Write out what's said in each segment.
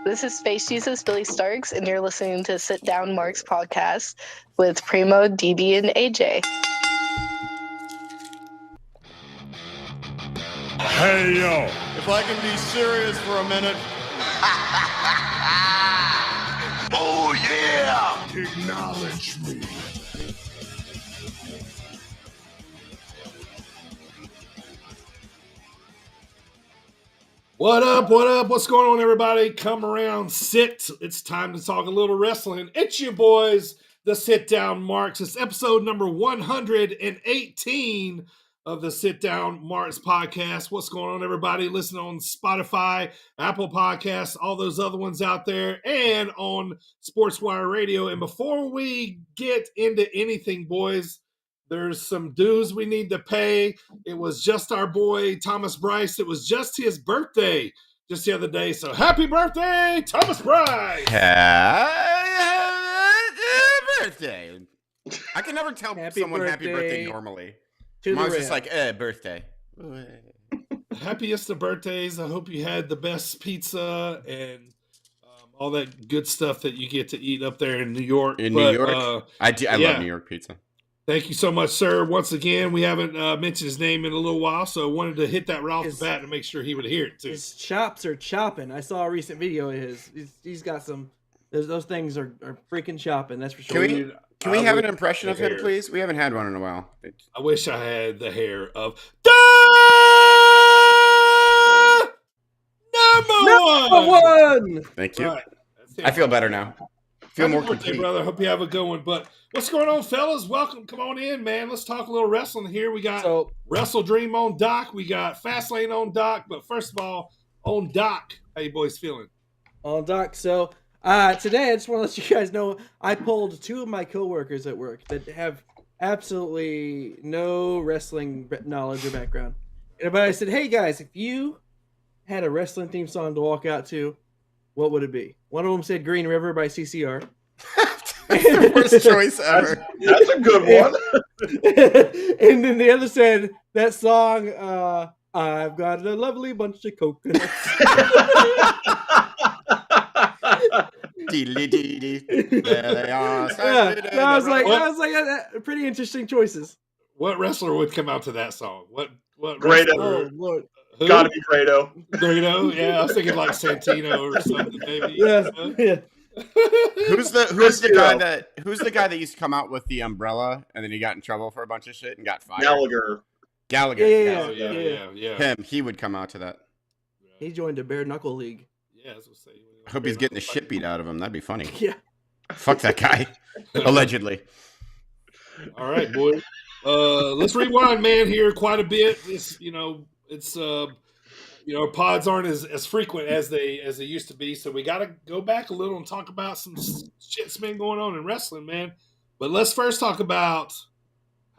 This is Space Jesus Billy Starks, and you're listening to Sit Down Marks podcast with Primo, DB, and AJ. Hey, yo. If I can be serious for a minute. Oh, yeah. Acknowledge me. What up? What up? What's going on, everybody? Come around, sit. It's time to talk a little wrestling. It's your boys, the Sit Down Marks. It's episode number 118 of the Sit Down Marks podcast. What's going on, everybody? Listen on Spotify, Apple Podcasts, all those other ones out there, and on SportsWire Radio. And before we get into anything, boys, there's some dues we need to pay. It was just our boy, Thomas Bryce. It was just his birthday just the other day. So happy birthday, Thomas Bryce! Happy birthday. I can never tell someone happy birthday normally. I'm always just like, birthday. Happiest of birthdays. I hope you had the best pizza and all that good stuff that you get to eat up there in New York. New York? I love New York pizza. Thank you so much, sir. Once again, we haven't mentioned his name in a little while, so I wanted to hit that right off the bat and make sure he would hear it, too. His chops are chopping. I saw a recent video of his. He's got some... Those things are freaking chopping, that's for sure. Can we have an impression of him, please? We haven't had one in a while. I wish I had the hair of... Number one! Thank you. Right. I feel better now. Feel more complete. Brother. Hope you have a good one. But what's going on, fellas? Welcome. Come on in, man. Let's talk a little wrestling here. We got Wrestledream on dock. We got Fastlane on dock. But first of all, on dock, how you boys feeling? On dock. So today, I just want to let you guys know, I polled two of my coworkers at work that have absolutely no wrestling knowledge or background. But I said, hey, guys, if you had a wrestling theme song to walk out to, what would it be? One of them said Green River by CCR. That's the worst choice ever. That's a good one. And then the other said that song, I've got a lovely bunch of coconuts. There they are. I was like, pretty interesting choices. What wrestler would come out to that song? What Grado. Oh, Lord. Who? Gotta be Grado. Grado? Yeah, I was thinking like Santino or something, maybe. Yeah. Who's the guy that used to come out with the umbrella and then he got in trouble for a bunch of shit and got fired? Gallagher. Yeah. Him. He would come out to that. He joined a bare knuckle league. Yeah, that's what I'm saying. Hope he's getting the shit beat out of him. That'd be funny. Yeah. Fuck that guy. Allegedly. All right, boy. Let's rewind, man. Here quite a bit. Pods aren't as frequent as they used to be, so we got to go back a little and talk about some shit's been going on in wrestling, man. But let's first talk about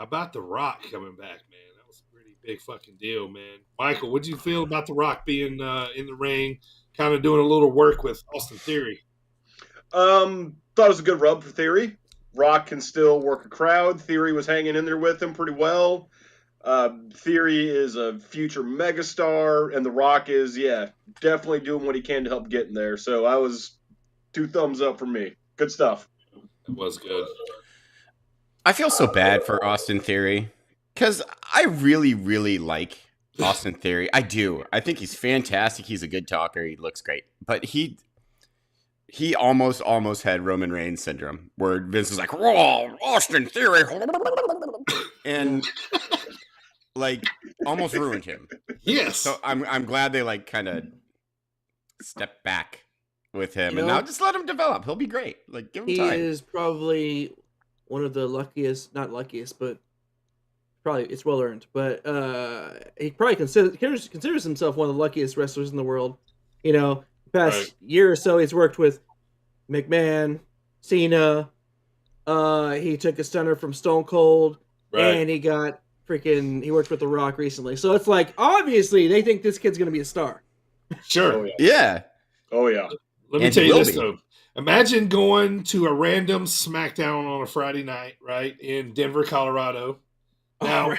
The Rock coming back, man. That was a pretty big fucking deal, man. Michael, what did you feel about The Rock being in the ring, kind of doing a little work with Austin Theory? Thought it was a good rub for Theory. Rock can still work a crowd. Theory was hanging in there with him pretty well. Theory is a future megastar, and The Rock is, definitely doing what he can to help get in there. So I was 2 thumbs up for me. Good stuff. It was good. I feel so bad for Austin Theory because I really, really like Austin Theory. I do. I think he's fantastic. He's a good talker. He looks great. But he almost had Roman Reigns syndrome, where Vince was like, "Whoa, Austin Theory," and like almost ruined him. Yes. So I'm glad they like kind of stepped back with him, and now just let him develop. He'll be great. Like give him time. He is probably one of the not luckiest, but probably it's well earned. But he probably considers himself one of the luckiest wrestlers in the world. Past year or so, he's worked with McMahon, Cena. He took a stunner from Stone Cold, and he got he worked with The Rock recently. So it's like, obviously, they think this kid's going to be a star. Sure. Oh, yeah. Let me tell you this, though. Imagine going to a random SmackDown on a Friday night, right, in Denver, Colorado. Now,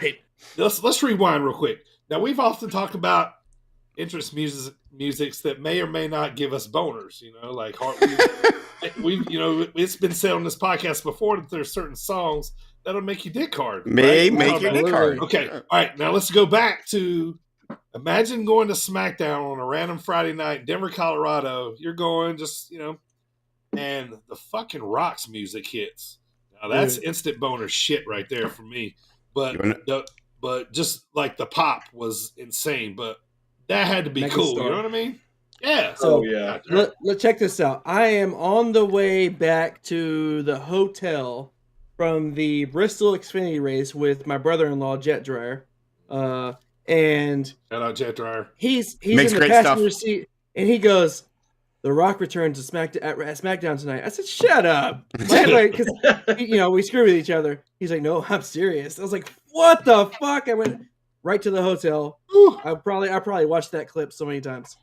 let's rewind real quick. Now, we've often talked about entrance musics that may or may not give us boners. Like we it's been said on this podcast before that there's certain songs that'll make you dick hard. May right? make your dick hard. Okay, all right. Now let's go back to imagine going to SmackDown on a random Friday night in Denver, Colorado. You're going and the fucking Rock's music hits. Now that's instant boner shit right there for me. But just like the pop was insane, but that had to be cool. You know what I mean? Yeah. So yeah. let's check this out. I am on the way back to the hotel from the Bristol Xfinity race with my brother-in-law Jet Dryer, and shout out Jet Dryer. He's Makes in the great passenger stuff. seat, and he goes, "The Rock returns to SmackDown tonight." I said, "Shut up," because we screw with each other. He's like, "No, I'm serious." I was like, "What the fuck?" I went right to the hotel. I probably watched that clip so many times.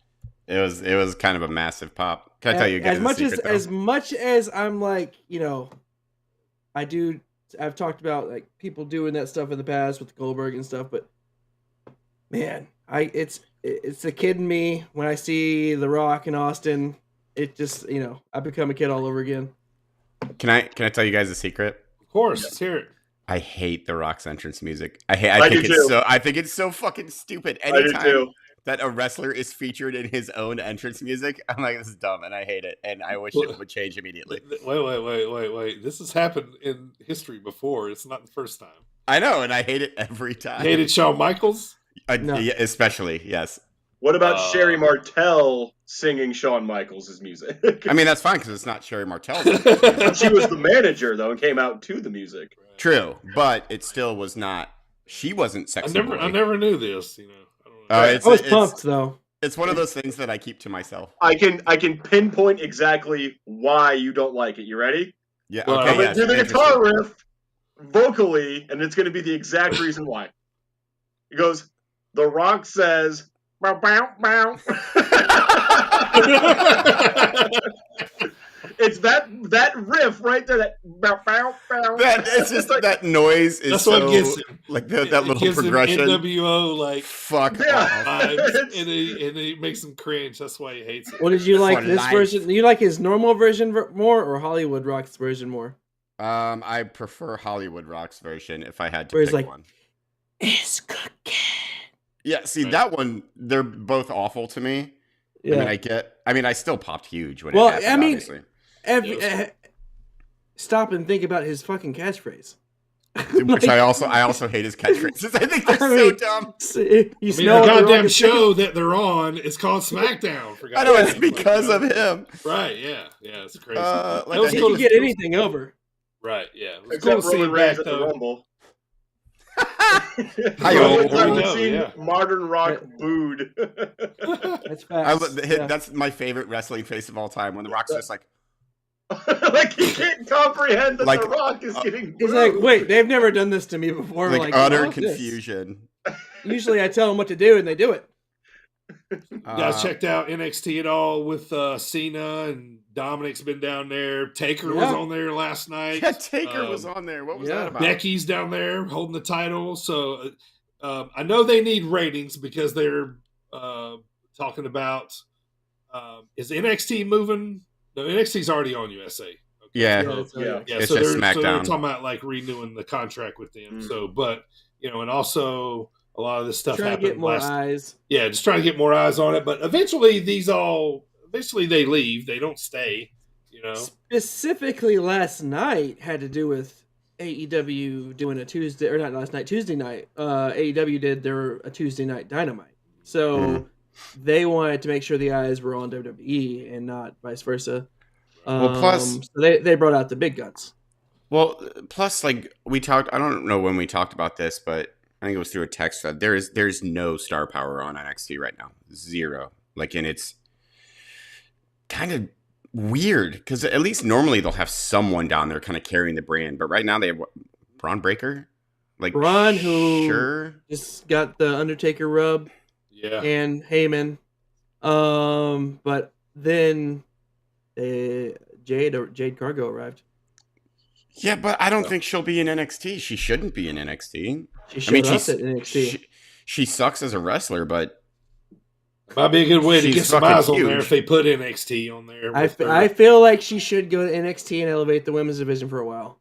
It was kind of a massive pop. Can I tell you guys as much as I'm like, I've talked about like people doing that stuff in the past with Goldberg and stuff, but man, it's the kid in me when I see The Rock and Austin. It just I become a kid all over again. Can I tell you guys a secret? Of course, let's hear it. I hate The Rock's entrance music. I think it's so fucking stupid. Anytime that a wrestler is featured in his own entrance music, I'm like, this is dumb, and I hate it, and I wish it would change immediately. Wait. This has happened in history before. It's not the first time. I know, and I hate it every time. You hated Shawn Michaels? No. Yeah, especially, yes. What about Sherry Martel singing Shawn Michaels' music? I mean, that's fine, because it's not Sherry Martel's. She was the manager, though, and came out to the music. True, but it still was not. She wasn't sexy. I never knew this. I was pumped though. It's one of those things that I keep to myself. I can pinpoint exactly why you don't like it. You ready? Yeah. I'm Okay. gonna do the guitar riff vocally, and it's going to be the exact reason why. It goes. The Rock says, "Bow bow bow." It's that riff right there. That bow bow bow. It's just like, that noise is that's so what gets him. Like that little progression. NWO like fuck vibes, and it makes him cringe. That's why he hates it. What did you like this version? Do you like his normal version more or Hollywood Rock's version more? I prefer Hollywood Rock's version if I had to pick one. It's cooking. Yeah, see that one. They're both awful to me. Yeah. I mean, I still popped huge when it happened. Obviously. Stop and think about his fucking catchphrase. Which I also hate his catchphrases. I think they're so dumb. The goddamn show that they're on is called SmackDown. I know it's because of him. Right? Yeah, it's crazy. He can get anything over. Right? Yeah. Except Roman Reigns at the Rumble. Modern Rock booed. That's fast. That's my favorite wrestling face of all time. When the Rock's just like, like he can't comprehend that the Rock is getting booed. He's like, wait, they've never done this to me before. Like utter confusion. Usually, I tell them what to do, and they do it. You guys checked out NXT at all with Cena and Dominic's been down there. Taker was on there last night. Yeah, Taker was on there. What was that about? Becky's down there holding the title. So I know they need ratings because they're talking about is NXT moving? No, NXT's already on USA. Okay. Yeah. It's so they're talking about like renewing the contract with them. So, but and also a lot of this stuff happened. Trying to get more eyes. Yeah, just trying to get more eyes on it. But eventually they leave. They don't stay. Specifically, last night had to do with AEW doing a Tuesday, or not last night, Tuesday night. AEW did a Tuesday night Dynamite. So they wanted to make sure the eyes were on WWE and not vice versa. Plus, so they brought out the big guns. Well, plus, like we talked, I don't know when we talked about this, but I think it was through a text that there's no star power on NXT right now. Zero. Like, and it's kind of weird because at least normally they'll have someone down there kind of carrying the brand, but right now they have Braun Breaker, like Braun, who just got the Undertaker rub, and Heyman, but then Jade Cargo arrived. Yeah, but I don't think she'll be in NXT. She shouldn't be in NXT. She's at NXT. She sucks as a wrestler, but Might be a good way to She's get some fucking eyes on there huge. if they put NXT on there. I feel like she should go to NXT and elevate the women's division for a while.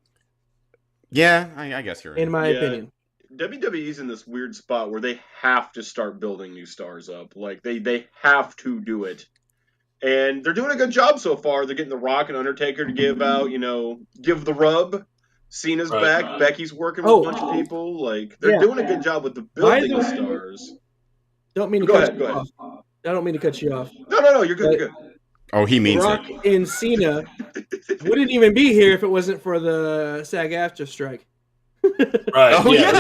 Yeah, I guess you're right. In my opinion. WWE's in this weird spot where they have to start building new stars up. Like they have to do it. And they're doing a good job so far. They're getting The Rock and Undertaker to give the rub. Cena's back. Becky's working with a bunch of people. Like they're doing a good job with the building of stars. Don't mean to Go cut ahead, you go off. I don't mean to cut you off. No, you're good. You're good. Oh, he means Rock it. and Cena wouldn't even be here if it wasn't for the SAG-AFTRA strike. Right. Oh, yeah.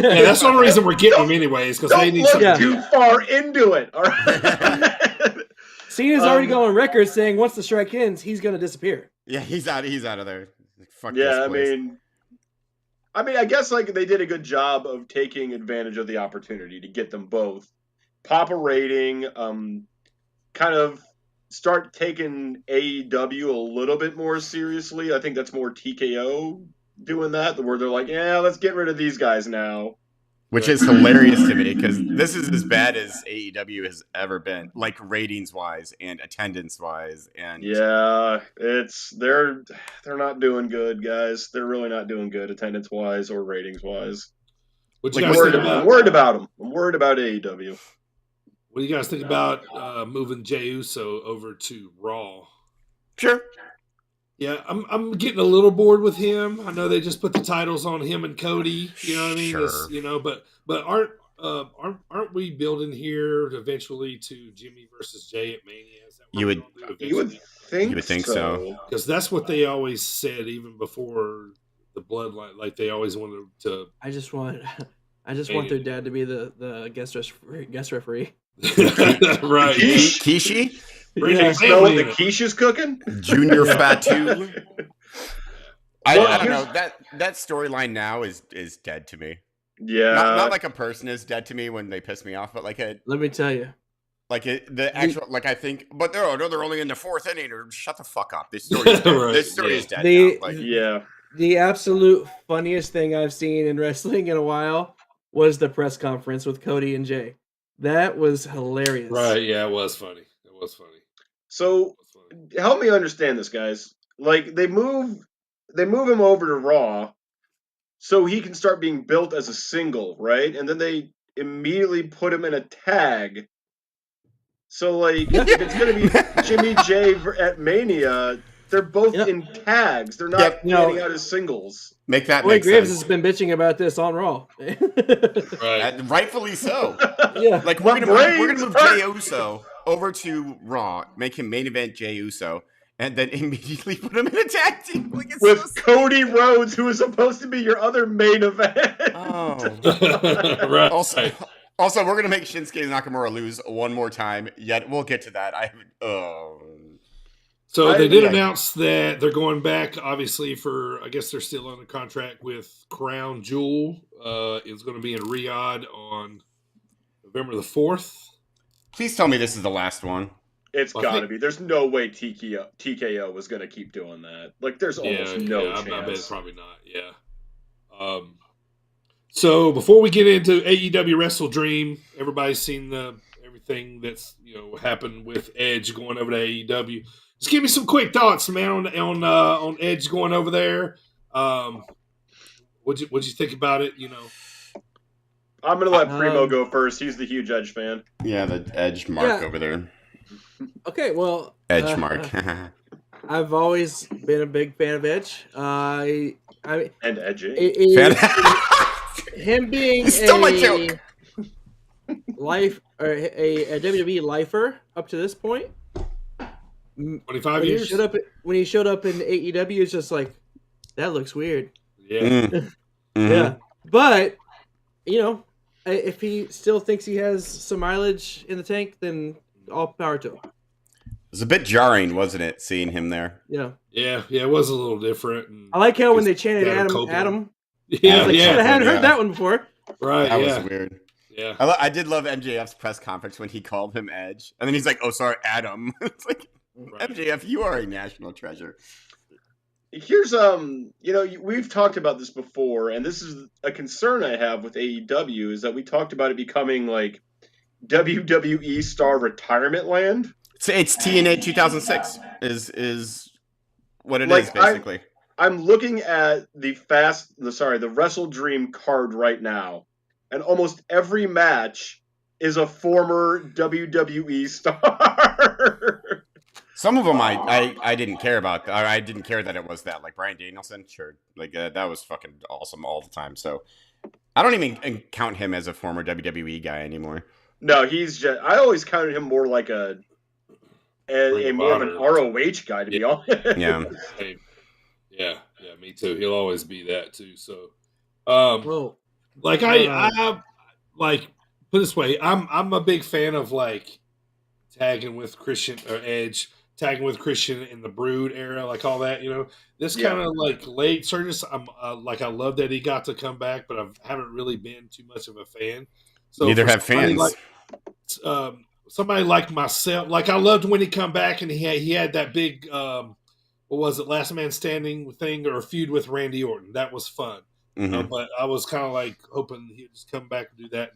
That's the only reason we're getting them anyways, because they Don't need look something. too far into it. All right. Cena's already going on record saying once the strike ends, he's going to disappear. Yeah, he's out of there. Fuck Yeah, this place. I mean, I guess like they did a good job of taking advantage of the opportunity to get them both pop a rating, kind of start taking AEW a little bit more seriously. I think that's more TKO doing that, where they're like, yeah, let's get rid of these guys now. Which is hilarious to me because this is as bad as AEW has ever been, like ratings wise and attendance wise, and yeah, they're not doing good, guys. They're really not doing good attendance wise or ratings wise. What you I'm guys think worried about them. I'm worried about AEW. What do you guys think about moving Jey Uso over to Raw? sure. Yeah, I'm getting a little bored with him. I know they just put the titles on him and Cody. You know what I mean? Sure. But aren't we building here eventually to Jimmy versus Jay at Mania? Is that what You we're would- gonna do You would eventually? think so. Because that's what they always said even before the bloodline. Like they always wanted to. I just want their dad to be the guest referee. Right. Kishi, Bring You your smell what family the in. quiche is cooking? Junior Fatu. I Well, don't know that storyline now is dead to me. Yeah. Not like a person is dead to me when they piss me off, but like Let me tell you. the actual I think, but they're only in the fourth inning. Or shut the fuck up. This story is dead. Right, This story is dead. The- now. Like, Yeah. The absolute funniest thing I've seen in wrestling in a while was the press conference with Cody and Jay. That was hilarious. Right. Yeah, it was funny. So help me understand this, guys. Like they move him over to Raw so he can start being built as a single, right? And then they immediately put him in a tag. So like if it's gonna be Jimmy J at Mania, they're both in tags. They're not getting out as singles. make that Corey make Graves sense. has been bitching about this on Raw. Right. Rightfully so. Yeah. Like My we're brain's gonna move hurt. Jey Uso over to Raw, make him main event Jey Uso, and then immediately put him in a tag team. Like it's With so Cody Rhodes, who is supposed to be your other main event. oh. Right. Also, we're gonna make Shinsuke Nakamura lose one more time. Yet we'll get to that. So they did yeah. announce that they're going back, obviously, I guess they're still under contract with Crown Jewel. It's going to be in Riyadh on November the 4th. Please tell me this is the last one. It's gotta be. There's no way TKO was gonna keep doing that. Like, there's almost no chance. I bet it's probably not. Yeah. So before we get into AEW Wrestledream, everybody's seen everything that's happened with Edge going over to AEW. Just give me some quick thoughts, man, on Edge going over there. What'd you think about it? I'm gonna let Primo go first. He's the huge Edge fan. Yeah, the Edge mark over there. Okay, well, Edge mark. I've always been a big fan of Edge. And edgy. Him being Still my joke. life or a WWE lifer up to this point. 25 years. When he showed up in AEW, it's just like that looks weird. Yeah. Mm-hmm. Yeah, but if he still thinks he has some mileage in the tank, then all power to him. It was a bit jarring, wasn't it, seeing him there? Yeah. Yeah, it was a little different. I like how when they chanted Adam Adam, Copeland. Adam. Yeah, I was like, shit, I hadn't Yeah. heard that one before. Right, That yeah. was weird. Yeah. I did love MJF's press conference when he called him Edge, and then he's like, "Oh, sorry, Adam." It's like, Right. MJF, you are a national treasure. Here's we've talked about this before, and this is a concern I have with AEW is that we talked about it becoming like WWE star retirement land. It's TNA 2006 is what it Like, is basically. I'm looking at the Wrestledream card right now, and almost every match is a former WWE star. Some of them I didn't care about. Or I didn't care that it was that. Like Bryan Danielson, sure, like that was fucking awesome all the time. So I don't even count him as a former WWE guy anymore. No, he's just. I always counted him more like a more of an ROH guy, to be honest. Yeah. Yeah, me too. He'll always be that too. So, like I like put it this way, I'm a big fan of like tagging with Christian or Edge, tagging with Christian in the Brood era, like all that. This kind of like late surges. I'm like I love that he got to come back, but I haven't really been too much of a fan. So neither have fans. Like, somebody like myself, like I loved when he come back and he had that big. What was it, Last Man Standing thing or a feud with Randy Orton? That was fun. Mm-hmm. But I was kind of like hoping he'd just come back and do that,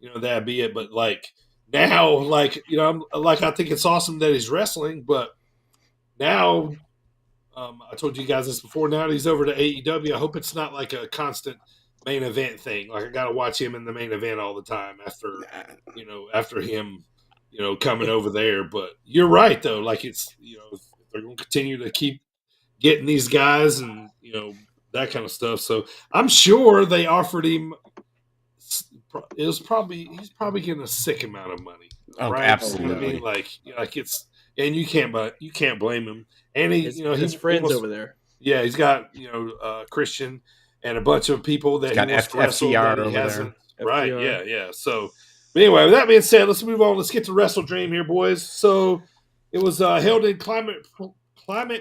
and that'd be it. But like now, like I'm like I think it's awesome that he's wrestling, but now I told you guys this before. Now that he's over to AEW, I hope it's not like a constant main event thing. Like I got to watch him in the main event all the time after him, coming over there. But you're right though. Like it's they're going to continue to keep getting these guys and, that kind of stuff. So I'm sure they offered him. He's probably getting a sick amount of money. Oh, right? absolutely. I mean, like it's, and you can't blame him. And his friends over there. Yeah. He's got, Christian and a bunch of people that he's got FTR over there. Right. FTR. Yeah. So anyway, with that being said, let's move on. Let's get to Wrestledream here, boys. So, it was held in Climate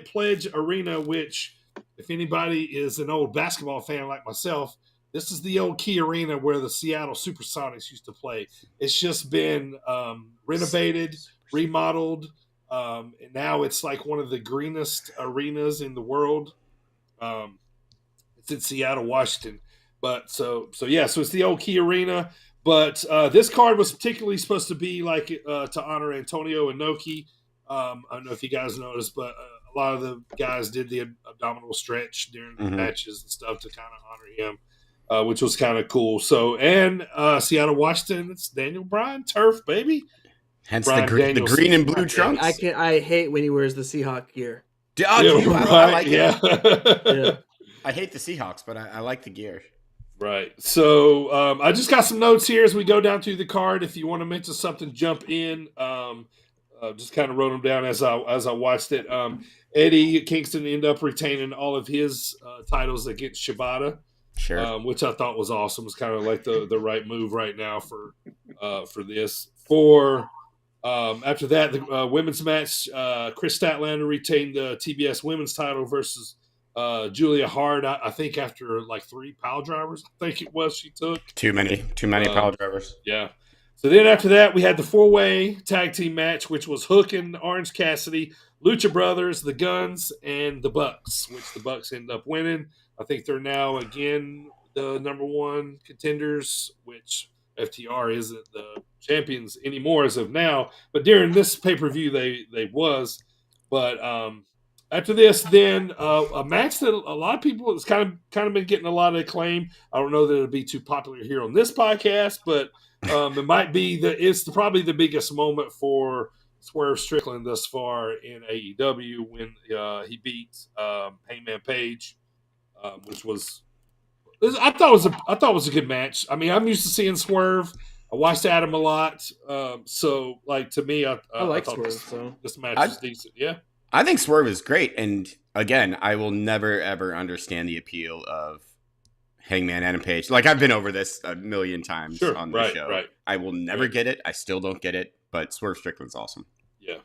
Pledge Arena, which, if anybody is an old basketball fan like myself, this is the old Key Arena where the Seattle Supersonics used to play. It's just been renovated, remodeled, and now it's like one of the greenest arenas in the world. It's in Seattle, Washington. But so it's the old Key Arena. But this card was particularly supposed to be like to honor Antonio Inoki. I don't know if you guys noticed, but a lot of the guys did the abdominal stretch during the matches and stuff to kind of honor him, which was kind of cool. So, and Seattle, Washington, it's Daniel Bryan turf, baby. Hence the green and blue trunks. I hate when he wears the Seahawk gear. I like it. Yeah. I hate the Seahawks, but I like the gear. Right. So I just got some notes here as we go down through the card. If you want to mention something, jump in. Just kind of wrote them down as I watched it. Eddie Kingston ended up retaining all of his titles against Shibata, sure, which I thought was awesome. It's kind of like the right move right now for this. After that, the women's match, Chris Statlander retained the TBS women's title versus Julia Hart. I think after like 3 pile drivers, I think it was she took. Too many pile drivers. Yeah. So then after that, we had the 4-way tag team match, which was Hook and Orange Cassidy, Lucha Brothers, the Guns, and the Bucks, which the Bucks ended up winning. I think they're now, again, the number 1 contenders, which FTR isn't the champions anymore as of now. But during this pay-per-view, they was. But after this, then a match that a lot of people has kind of been getting a lot of acclaim. I don't know that it'll be too popular here on this podcast, but it might be it's probably the biggest moment for Swerve Strickland thus far in AEW when he beat Hangman Page, which was I thought it was a good match. I mean, I'm used to seeing Swerve. I watched Adam a lot, so like to me, I like Swerve. This match is decent. Yeah, I think Swerve is great, and again, I will never ever understand the appeal of Hangman Adam Page. Like I've been over this a million times on the show. Right. I will never get it. I still don't get it. But Swerve Strickland's awesome. Yeah.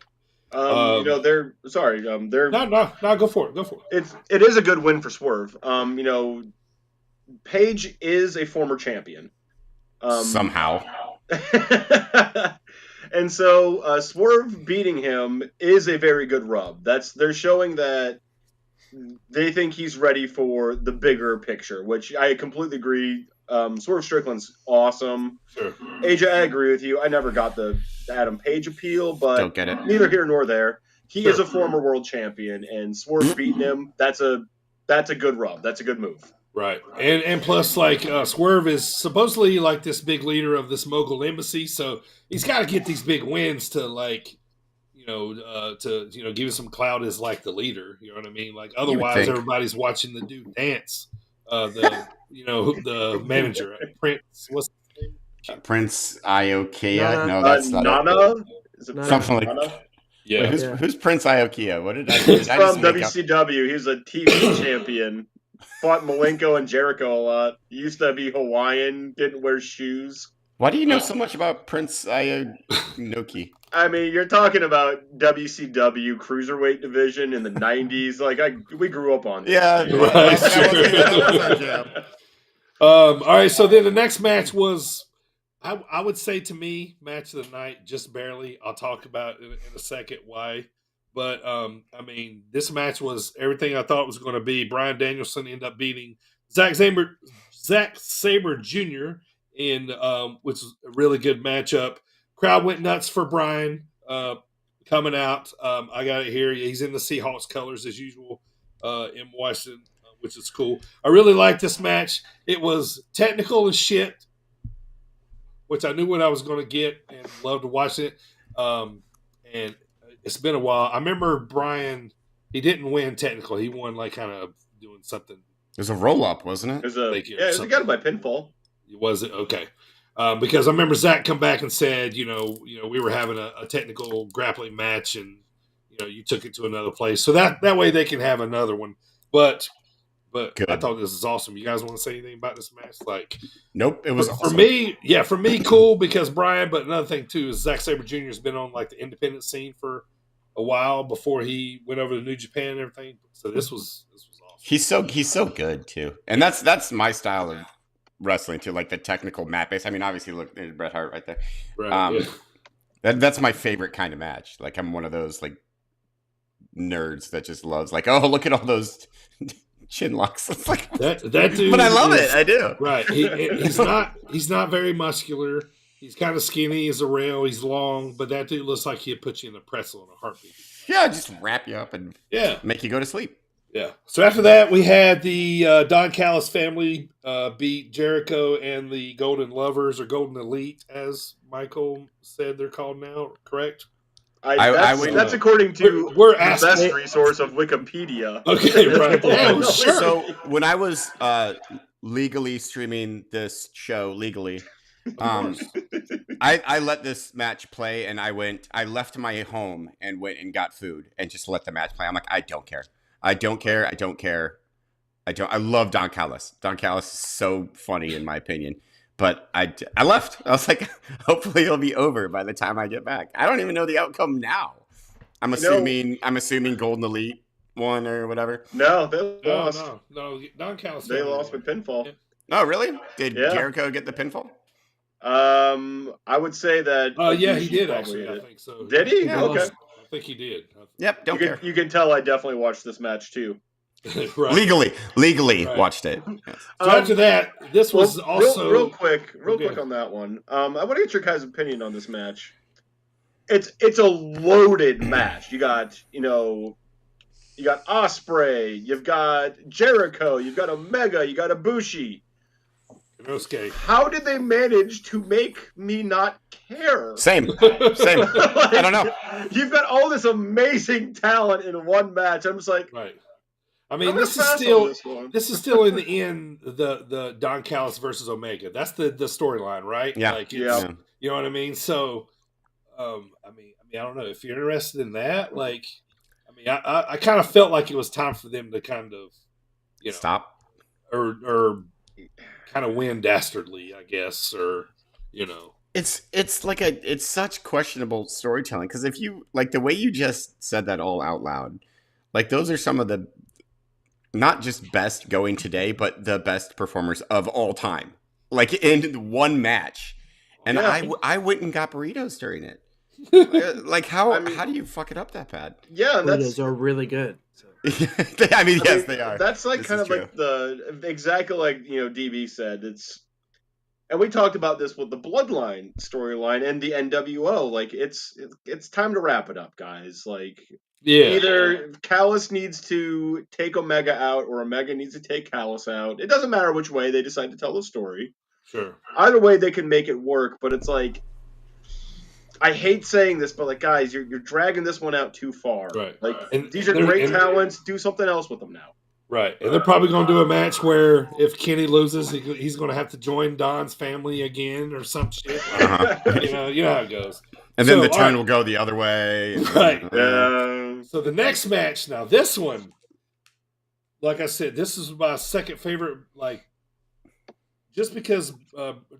They're sorry. They're no. Go for it. It is a good win for Swerve. Page is a former champion. Somehow. And so Swerve beating him is a very good rub. They're showing that they think he's ready for the bigger picture, which I completely agree. Swerve Strickland's awesome. Sure. AJ, I agree with you. I never got the Adam Page appeal, but Don't get it. neither here nor there. He Sure. is a former world champion, and Swerve beating him, that's a good rub. That's a good move. Right. And plus, like, Swerve is supposedly like this big leader of this mogul embassy, so he's got to get these big wins to, like, give him some clout as, like, the leader. You know what I mean? Like, otherwise, everybody's watching the dude dance. The manager, Prince. What's his name? Prince Iokea? No, that's not Nana? Is it something like Nana? Yeah. Wait, who's Prince Iokea? What did I? He's Did I just from make up? WCW. He's a TV champion. Fought Malenko and Jericho a lot. He used to be Hawaiian. Didn't wear shoes. Why do you know so much about Prince Ionoki? I mean, you're talking about WCW cruiserweight division in the '90s. Like we grew up on this. Yeah, Right, that was sure. All right, so then the next match was, I would say to me, match of the night, just barely. I'll talk about in a second why. But, I mean, this match was everything I thought it was going to be. Bryan Danielson ended up beating Zack Sabre Jr. in which was a really good matchup. Crowd went nuts for Bryan coming out. I got it here. He's in the Seahawks colors as usual in Washington, which is cool. I really liked this match. It was technical as shit, which I knew what I was going to get and loved to watch it. And it's been a while. I remember Bryan, he didn't win technical. He won like kind of doing something. It was a roll-up, wasn't it? It was a got it by pinfall. Was it? Okay. Because I remember Zach come back and said, we were having a technical grappling match and, you took it to another place. So that way they can have another one. But Good. I thought this is awesome. You guys want to say anything about this match? Like, Nope, it was for awesome. for me, cool because Bryan, but another thing too is Zack Sabre Jr. has been on like the independent scene for a while before he went over to New Japan and everything. So this was awesome. He's so good too, and that's my style of wrestling too, like the technical mat base. I mean, obviously, look, there's Bret Hart right there. Right. That's my favorite kind of match. Like I'm one of those like nerds that just loves like, oh, look at all those chin locks. It's like that dude, but I love it. I do. Right. He's not very muscular. He's kind of skinny as a rail. He's long, but that dude looks like he'd put you in a pretzel in a heartbeat. Yeah, just wrap you up and make you go to sleep. Yeah. So after that, we had the Don Callis family beat Jericho and the Golden Lovers or Golden Elite, as Michael said they're called now. Correct? That's according to we're the asking, best resource of Wikipedia. Okay, right. Oh, sure. So when I was legally streaming this show legally, I let this match play and I left my home and went and got food and just let the match play. I'm like, I don't care. I love Don Callis. Don Callis is so funny in my opinion. But I left. I was like, hopefully it'll be over by the time I get back. I don't even know the outcome now. I'm assuming Golden Elite won or whatever. No, they lost. No. Don Callis. They lost with pinfall. Yeah. Oh, really? Did Jericho get the pinfall? I would say that. Yeah, he did actually. I think so. Did he? Yeah, okay. I think he did. Yep. Don't care. You can tell I definitely watched this match too. Right. Legally Right. watched it. Yes. So after that, this was also real quick on that one. I want to get your guys' opinion on this match. It's a loaded match. You got Ospreay, you've got Jericho, you've got Omega, you got Ibushi. Okay. How did they manage to make me not care? Same. Like, I don't know. You've got all this amazing talent in one match. I'm just like, Right. I mean, I'm this gonna is pass still on this one. this is still in the end the Don Callis versus Omega. That's the storyline, right? Yeah. Like Yeah. you know what I mean? So I mean I don't know if you're interested in that. Like I kind of felt like it was time for them to kind of Stop. or kind of win dastardly, I guess, or It's like it's such questionable storytelling because if you like the way you just said that all out loud, like those are some of the not just best going today, but the best performers of all time, like in one match. And Yeah. I went and got burritos during it. Like how do you fuck it up that bad? Yeah, Burritos are really good. So. I mean, yes, they are. That's like This kind is of like exactly like DB said. It's And we talked about this with the Bloodline storyline and the NWO. Like, it's time to wrap it up, guys. Like, either Callis needs to take Omega out or Omega needs to take Callis out. It doesn't matter which way they decide to tell the story. Sure. Either way, they can make it work. But it's like, I hate saying this, but like, guys, you're dragging this one out too far. Right. Like, And these are great talents. Do something else with them now. Right, and they're probably going to do a match where if Kenny loses, he's going to have to join Don's family again or some shit. You know how it goes. And then the turn will go the other way. Right. So the next match, now this one, like I said, this is my second favorite. Like, just because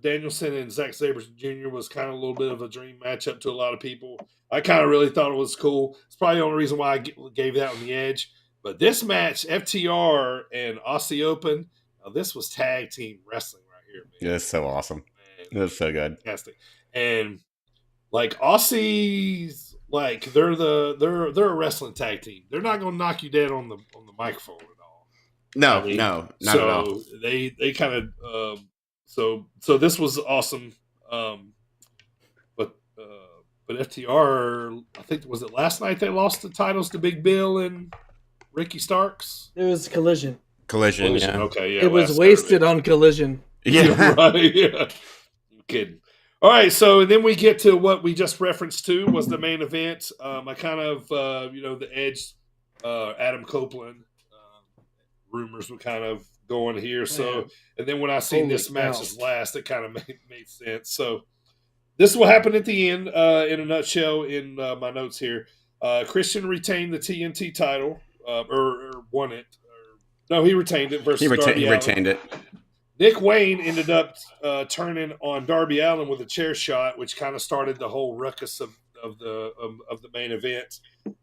Danielson and Zack Sabre Jr. was kind of a little bit of a dream matchup to a lot of people, I kind of really thought it was cool. It's probably the only reason why I gave that on the edge. But this match, FTR and Aussie Open, this was tag team wrestling right here, man. Yeah, it's so awesome. It was so good. Fantastic. And like Aussies, like they're a wrestling tag team. They're not gonna knock you dead on the microphone at all. No, not at all. So they kind of so this was awesome. But FTR, I think, was it last night they lost the titles to Big Bill and Ricky Starks? It was Collision. Collision, yeah. Okay, yeah. It was wasted on Collision. Yeah, right. Yeah. I'm kidding. All right, so and then we get to what we just referenced to was the main event. I kind of, the Edge, Adam Copeland rumors were kind of going here. So, and then when I seen this match as last, it kind of made sense. So, this is what happened at the end. In a nutshell, in my notes here, Christian retained the TNT title. Or won it. No, he retained it versus Darby Allin. Retained it. Nick Wayne ended up turning on Darby Allin with a chair shot, which kind of started the whole ruckus of the main event.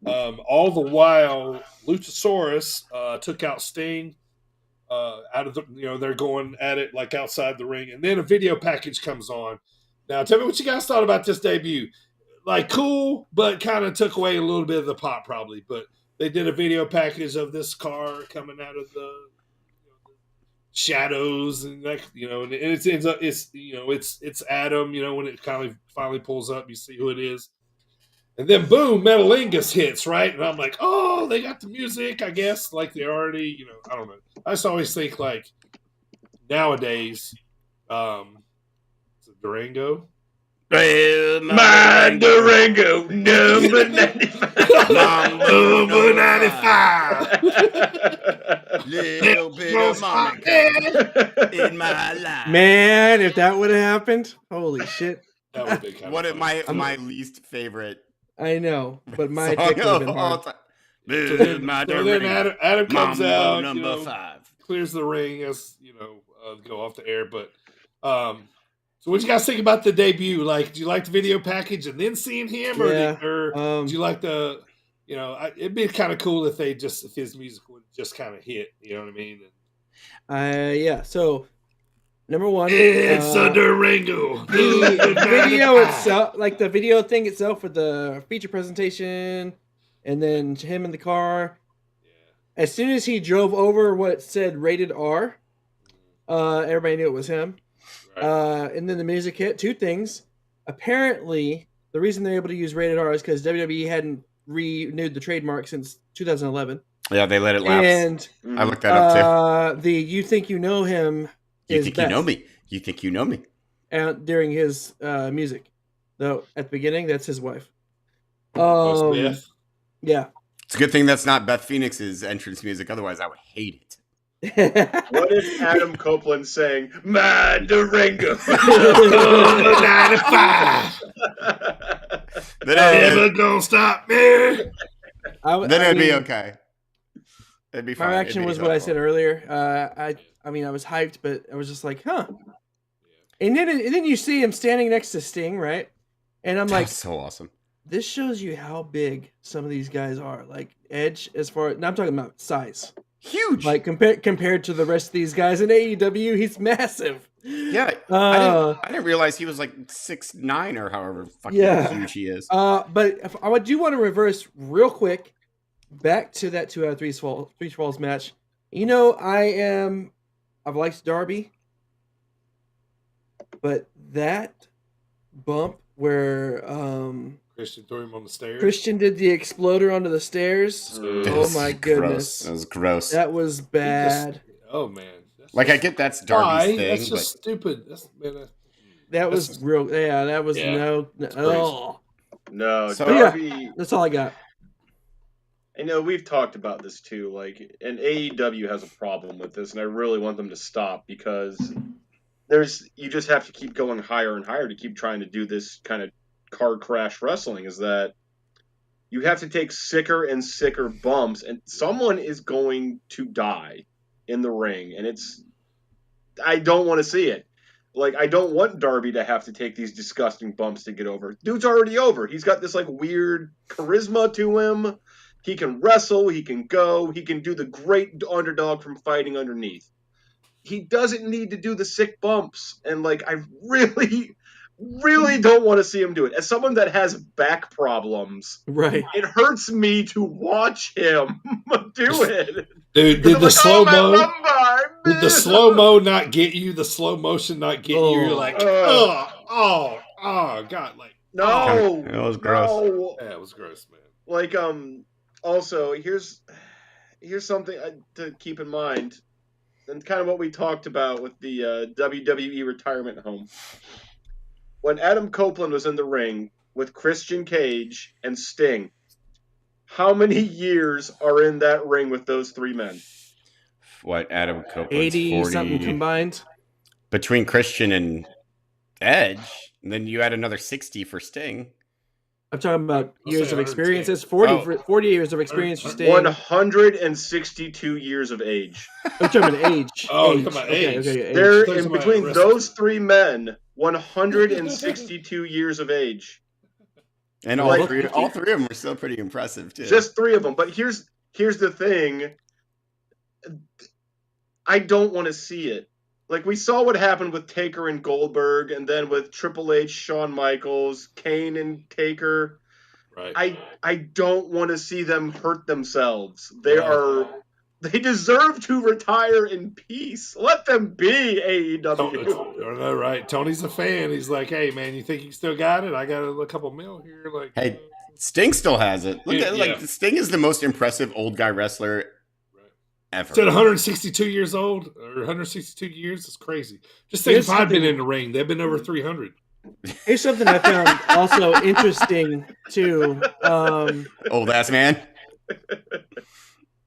All the while, Luchasaurus took out Sting out of the, they're going at it like outside the ring, and then a video package comes on. Now, tell me what you guys thought about this debut. Like, cool, but kind of took away a little bit of the pop, probably, but. They did a video package of this car coming out of the shadows, and and it's Adam. When it finally pulls up, you see who it is, and then boom, Metalingus hits right, and I'm like, oh, they got the music, I guess, like they already, I don't know. I just always think like nowadays, it's a Durango. My Durango, number 95. Number 95. Little bit of Monica in my life. Man, if that would have happened, holy shit. That would be kind of my least favorite. I know, but my pick would have been hard. So then Adam comes out, number 5. Clears the ring as go off the air. But so what you guys think about the debut? Like, do you like the video package and then seeing him, or do you like the? It'd be kind of cool if his music would just kind of hit. You know what I mean? Yeah. So, number one, it's a Durango. The video itself, like the video thing itself, with the feature presentation, and then him in the car. Yeah. As soon as he drove over what said rated R, everybody knew it was him. Right. And then the music hit. Two things. Apparently, the reason they're able to use rated R is because WWE hadn't renewed the trademark since 2011. Yeah, they let it lapse. And I looked that up too. The "You Think You Know Him" You think you know me. You think you know me. During his music, though, at the beginning, that's his wife. Beth. Yeah. It's a good thing that's not Beth Phoenix's entrance music. Otherwise, I would hate it. What if Adam Copeland sang "My Durango"? 95. Never gonna stop me. Then it'd be okay. It'd be fine. My reaction was what I said earlier. I was hyped, but I was just like, huh. And then you see him standing next to Sting, right? And I'm like, that's so awesome. This shows you how big some of these guys are. Like Edge, I'm talking about size. Huge. Like compared to the rest of these guys in AEW, he's massive. Yeah. I didn't realize he was like 6'9" or however fucking huge he is. But I do want to reverse real quick back to that 2 out of 3 falls match. I've liked Darby. but that bump where Christian threw him on the stairs. Christian did the exploder onto the stairs. Oh my goodness, That was gross. that was bad. Oh man, like I get that's Darby's thing, that's but just stupid. That was real. Yeah, that was no. Oh. No, So- Darby. That's all I got. I know we've talked about this too. Like, and AEW has a problem with this, and I really want them to stop because you just have to keep going higher and higher to keep trying to do this kind of car crash wrestling. Is that you have to take sicker and sicker bumps, and someone is going to die in the ring, and I don't want to see it. Like, I don't want Darby to have to take these disgusting bumps to get over. Dude's already over. He's got this, like, weird charisma to him. He can wrestle. He can go. He can do the great underdog from fighting underneath. He doesn't need to do the sick bumps. And, like, I really, really don't want to see him do it. As someone that has back problems, Right. it hurts me to watch him do it. Dude, did the slow-mo... Did the mo slow-mo not get you? The slow motion not get you? You're like, Oh. God, like, No, It was gross. No. yeah, it was gross, man. Like, also, here's something to keep in mind, and kind of what we talked about with the WWE retirement home. When Adam Copeland was in the ring with Christian Cage and Sting, how many years are in that ring with those three men? What Adam Copeland's 80 40 something combined. between Christian and Edge, and then you add another 60 for Sting. I'm talking about I'll years say of 110. experience. It's 40, Oh. 40 years of experience for Sting. 162 years of age. I'm talking about age. Oh, you're age. talking about Okay, age. okay, age. They're There's in my between wrestling. those three men, 162 years of age. And Like- all three of them were still pretty impressive too. Just three of them. But here's the thing. I don't want to see it. Like, we saw what happened with Taker and Goldberg, and then with Triple H, Shawn Michaels, Kane and Taker. Right. I don't want to see them hurt themselves. They deserve to retire in peace. Let them be AEW. I know, right? Tony's a fan. He's like, hey, man, you think you still got it? I got a couple mil here. Like, Hey, Sting still has it. Look at Yeah. like Sting is the most impressive old guy wrestler ever. Instead of 162 years old or 162 years, it's crazy. Just think Here's if I'd been something- in the ring, they've been over 300. Here's something I found also interesting too. Old ass man.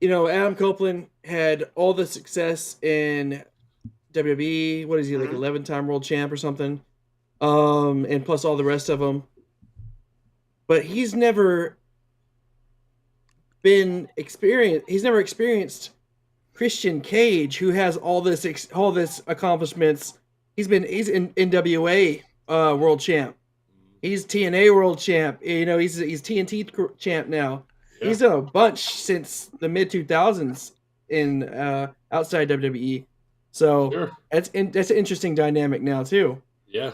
You know, Adam Copeland had all the success in WWE. What is he, like, Mhm. 11-time world champ or something? And plus all the rest of them. But he's never He's never experienced Christian Cage, who has all this accomplishments. He's in NWA world champ. He's TNA world champ. You know, he's TNT champ now. Yeah. He's done a bunch since the mid 2000s in outside WWE. So Sure. that's an interesting dynamic now too. Yeah.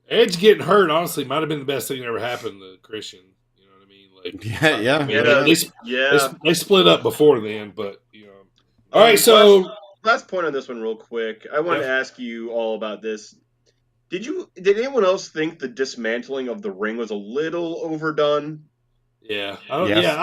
Edge getting hurt, honestly, might have been the best thing that ever happened to Christian. You know what I mean? Like, Yeah. I mean, Yeah. they split up before then, but, you know. All right, so Last point on this one real quick. I want to ask you all about this. Did anyone else think the dismantling of the ring was a little overdone? yeah, Yes.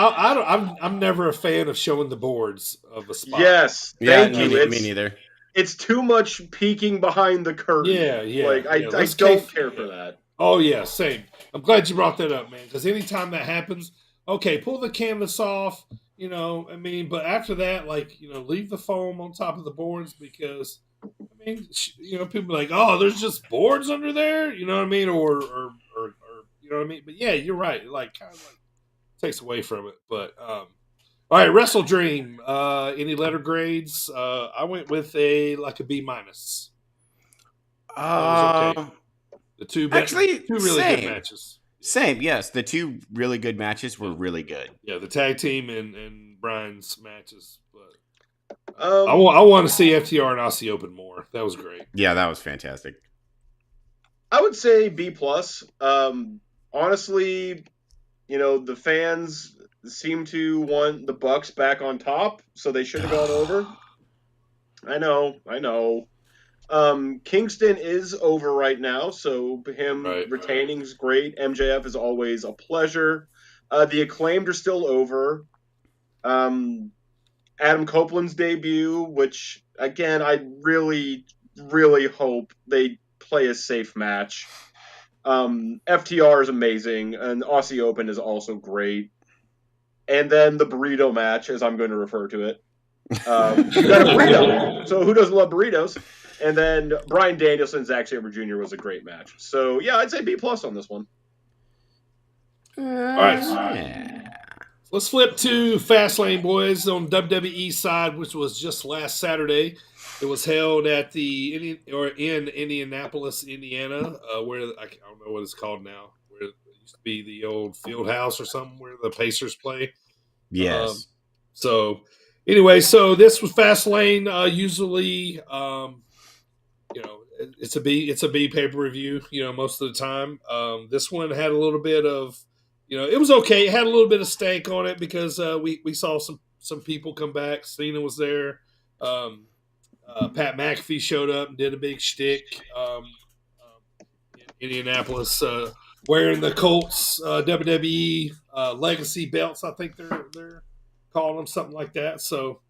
I'm never a fan of showing the boards of a spot. Yes. Yeah, Thank you. me neither. It's too much peeking behind the curtain. Yeah. Like, I Let's don't keep- care for that. Oh yeah, same. I'm glad you brought that up, man. Because anytime that happens, okay, pull the canvas off. You know, I mean, but after that, like, you know, leave the foam on top of the boards because, I mean, you know, people are like, oh, there's just boards under there. You know what I mean? Or you know what I mean? But yeah, you're right. Like, kind of like takes away from it. But all right, Wrestledream. Any letter grades? I went with a B minus. was okay. The two Actually, two really same. good matches. Same, yes. The two really good matches were really good. Yeah, the tag team and Brian's matches. But Um, I want to see FTR and Aussie Open more. That was great. Yeah, that was fantastic. I would say B plus. Honestly, you know, the fans seem to want the Bucks back on top, so they should have gone over. I know. Kingston is over right now, so him retaining is great. MJF is always a pleasure. The Acclaimed are still over. Adam Copeland's debut, which again I really, really hope they play a safe match. FTR is amazing, and Aussie Open is also great. And then the burrito match, as I'm going to refer to it. You got a burrito. So who doesn't love burritos? And then Bryan Danielson, Zack Sabre Jr. was a great match. So yeah, I'd say B+ on this one. All right. Let's flip to Fastlane, boys, on WWE side, which was just last Saturday. It was held at in Indianapolis, Indiana, where I don't know what it's called now. Where it used to be the old field house or something where the Pacers play. Yes. So anyway, so this was Fastlane. Usually, it's a B pay-per-view. Most of the time. This one had a little bit of, it was okay. It had a little bit of stank on it because we saw some people come back. Cena was there. Pat McAfee showed up and did a big shtick in Indianapolis, wearing the Colts WWE legacy belts. I think they're calling them something like that. So,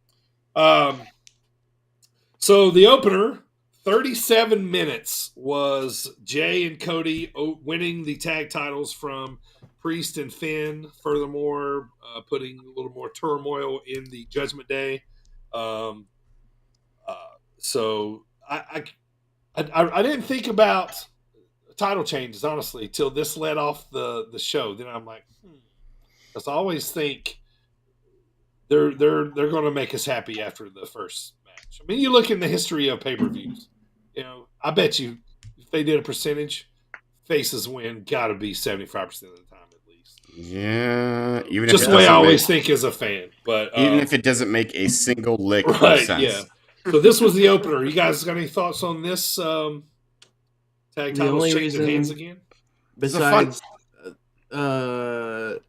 so the opener, 37 minutes, was Jay and Cody winning the tag titles from Priest and Finn. Furthermore, putting a little more turmoil in the Judgment Day. So I didn't think about title changes, honestly, till this led off the show. Then I'm like, because I always think they're going to make us happy after the first match. I mean, you look in the history of pay-per-views. I bet you if they did a percentage, faces win got to be 75% of the time at least. Yeah, even just the way I always think as a fan. But even if it doesn't make a single lick of sense. Yeah. So this was the opener. You guys got any thoughts on this tag titles changing hands again? Besides, so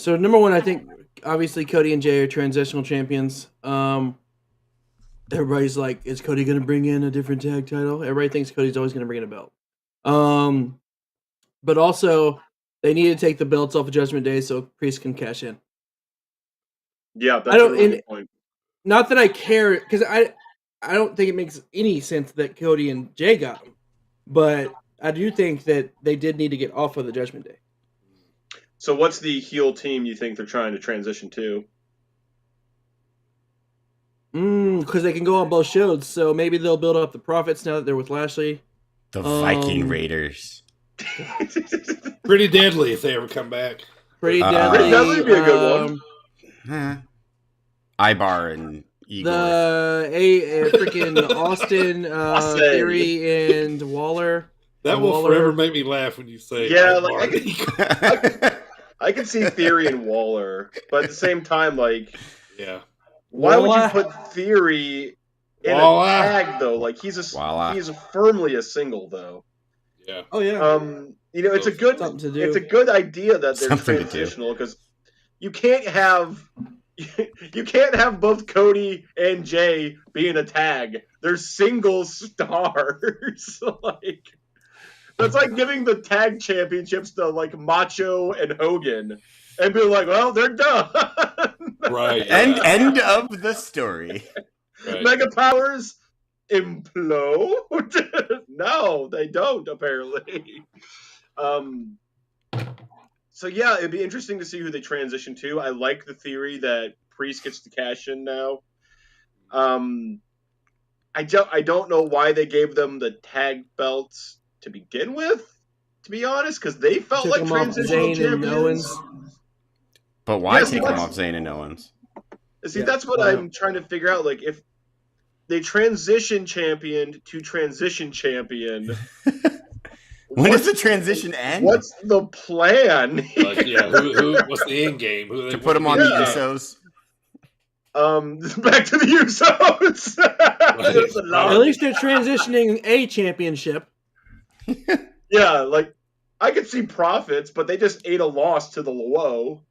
number one, I think obviously Cody and Jay are transitional champions. Everybody's like, is Cody going to bring in a different tag title? Everybody thinks Cody's always going to bring in a belt. But also, they need to take the belts off of Judgment Day so Priest can cash in. Yeah, that's a really good point. Not that I care, because I don't think it makes any sense that Cody and Jay got them. But I do think that they did need to get off of the Judgment Day. So what's the heel team you think they're trying to transition to? Because they can go on both shows, so maybe they'll build up the profits now that they're with Lashley. The Viking Raiders. Pretty deadly if they ever come back. Pretty deadly. Pretty deadly would be a good one. Ibar and Igor. Freaking Austin, Theory, and Waller. That will forever make me laugh when you say. Yeah, I can see Theory and Waller, but at the same time, why would you put Theory in a tag though? Like he's firmly a single though. Yeah. Oh yeah. It's a good idea that they're transitional because you can't have both Cody and Jay be in a tag. They're single stars. That's like giving the tag championships to Macho and Hogan and be like, well, they're done. Right. End of the story. Right. Mega Powers implode? No, they don't, apparently. So yeah, it'd be interesting to see who they transition to. I like the theory that Priest gets to cash in now. I don't know why they gave them the tag belts to begin with, to be honest, because they felt like transitional champions. But why take them off Zayn and Owens? See, that's what I'm trying to figure out. Like, if they transition champion to transition champion, when does the transition end? What's the plan? What's the end game? To put them on the Usos. Back to the Usos. At least they're transitioning a championship. Yeah, I could see profits, but they just ate a loss to the Low.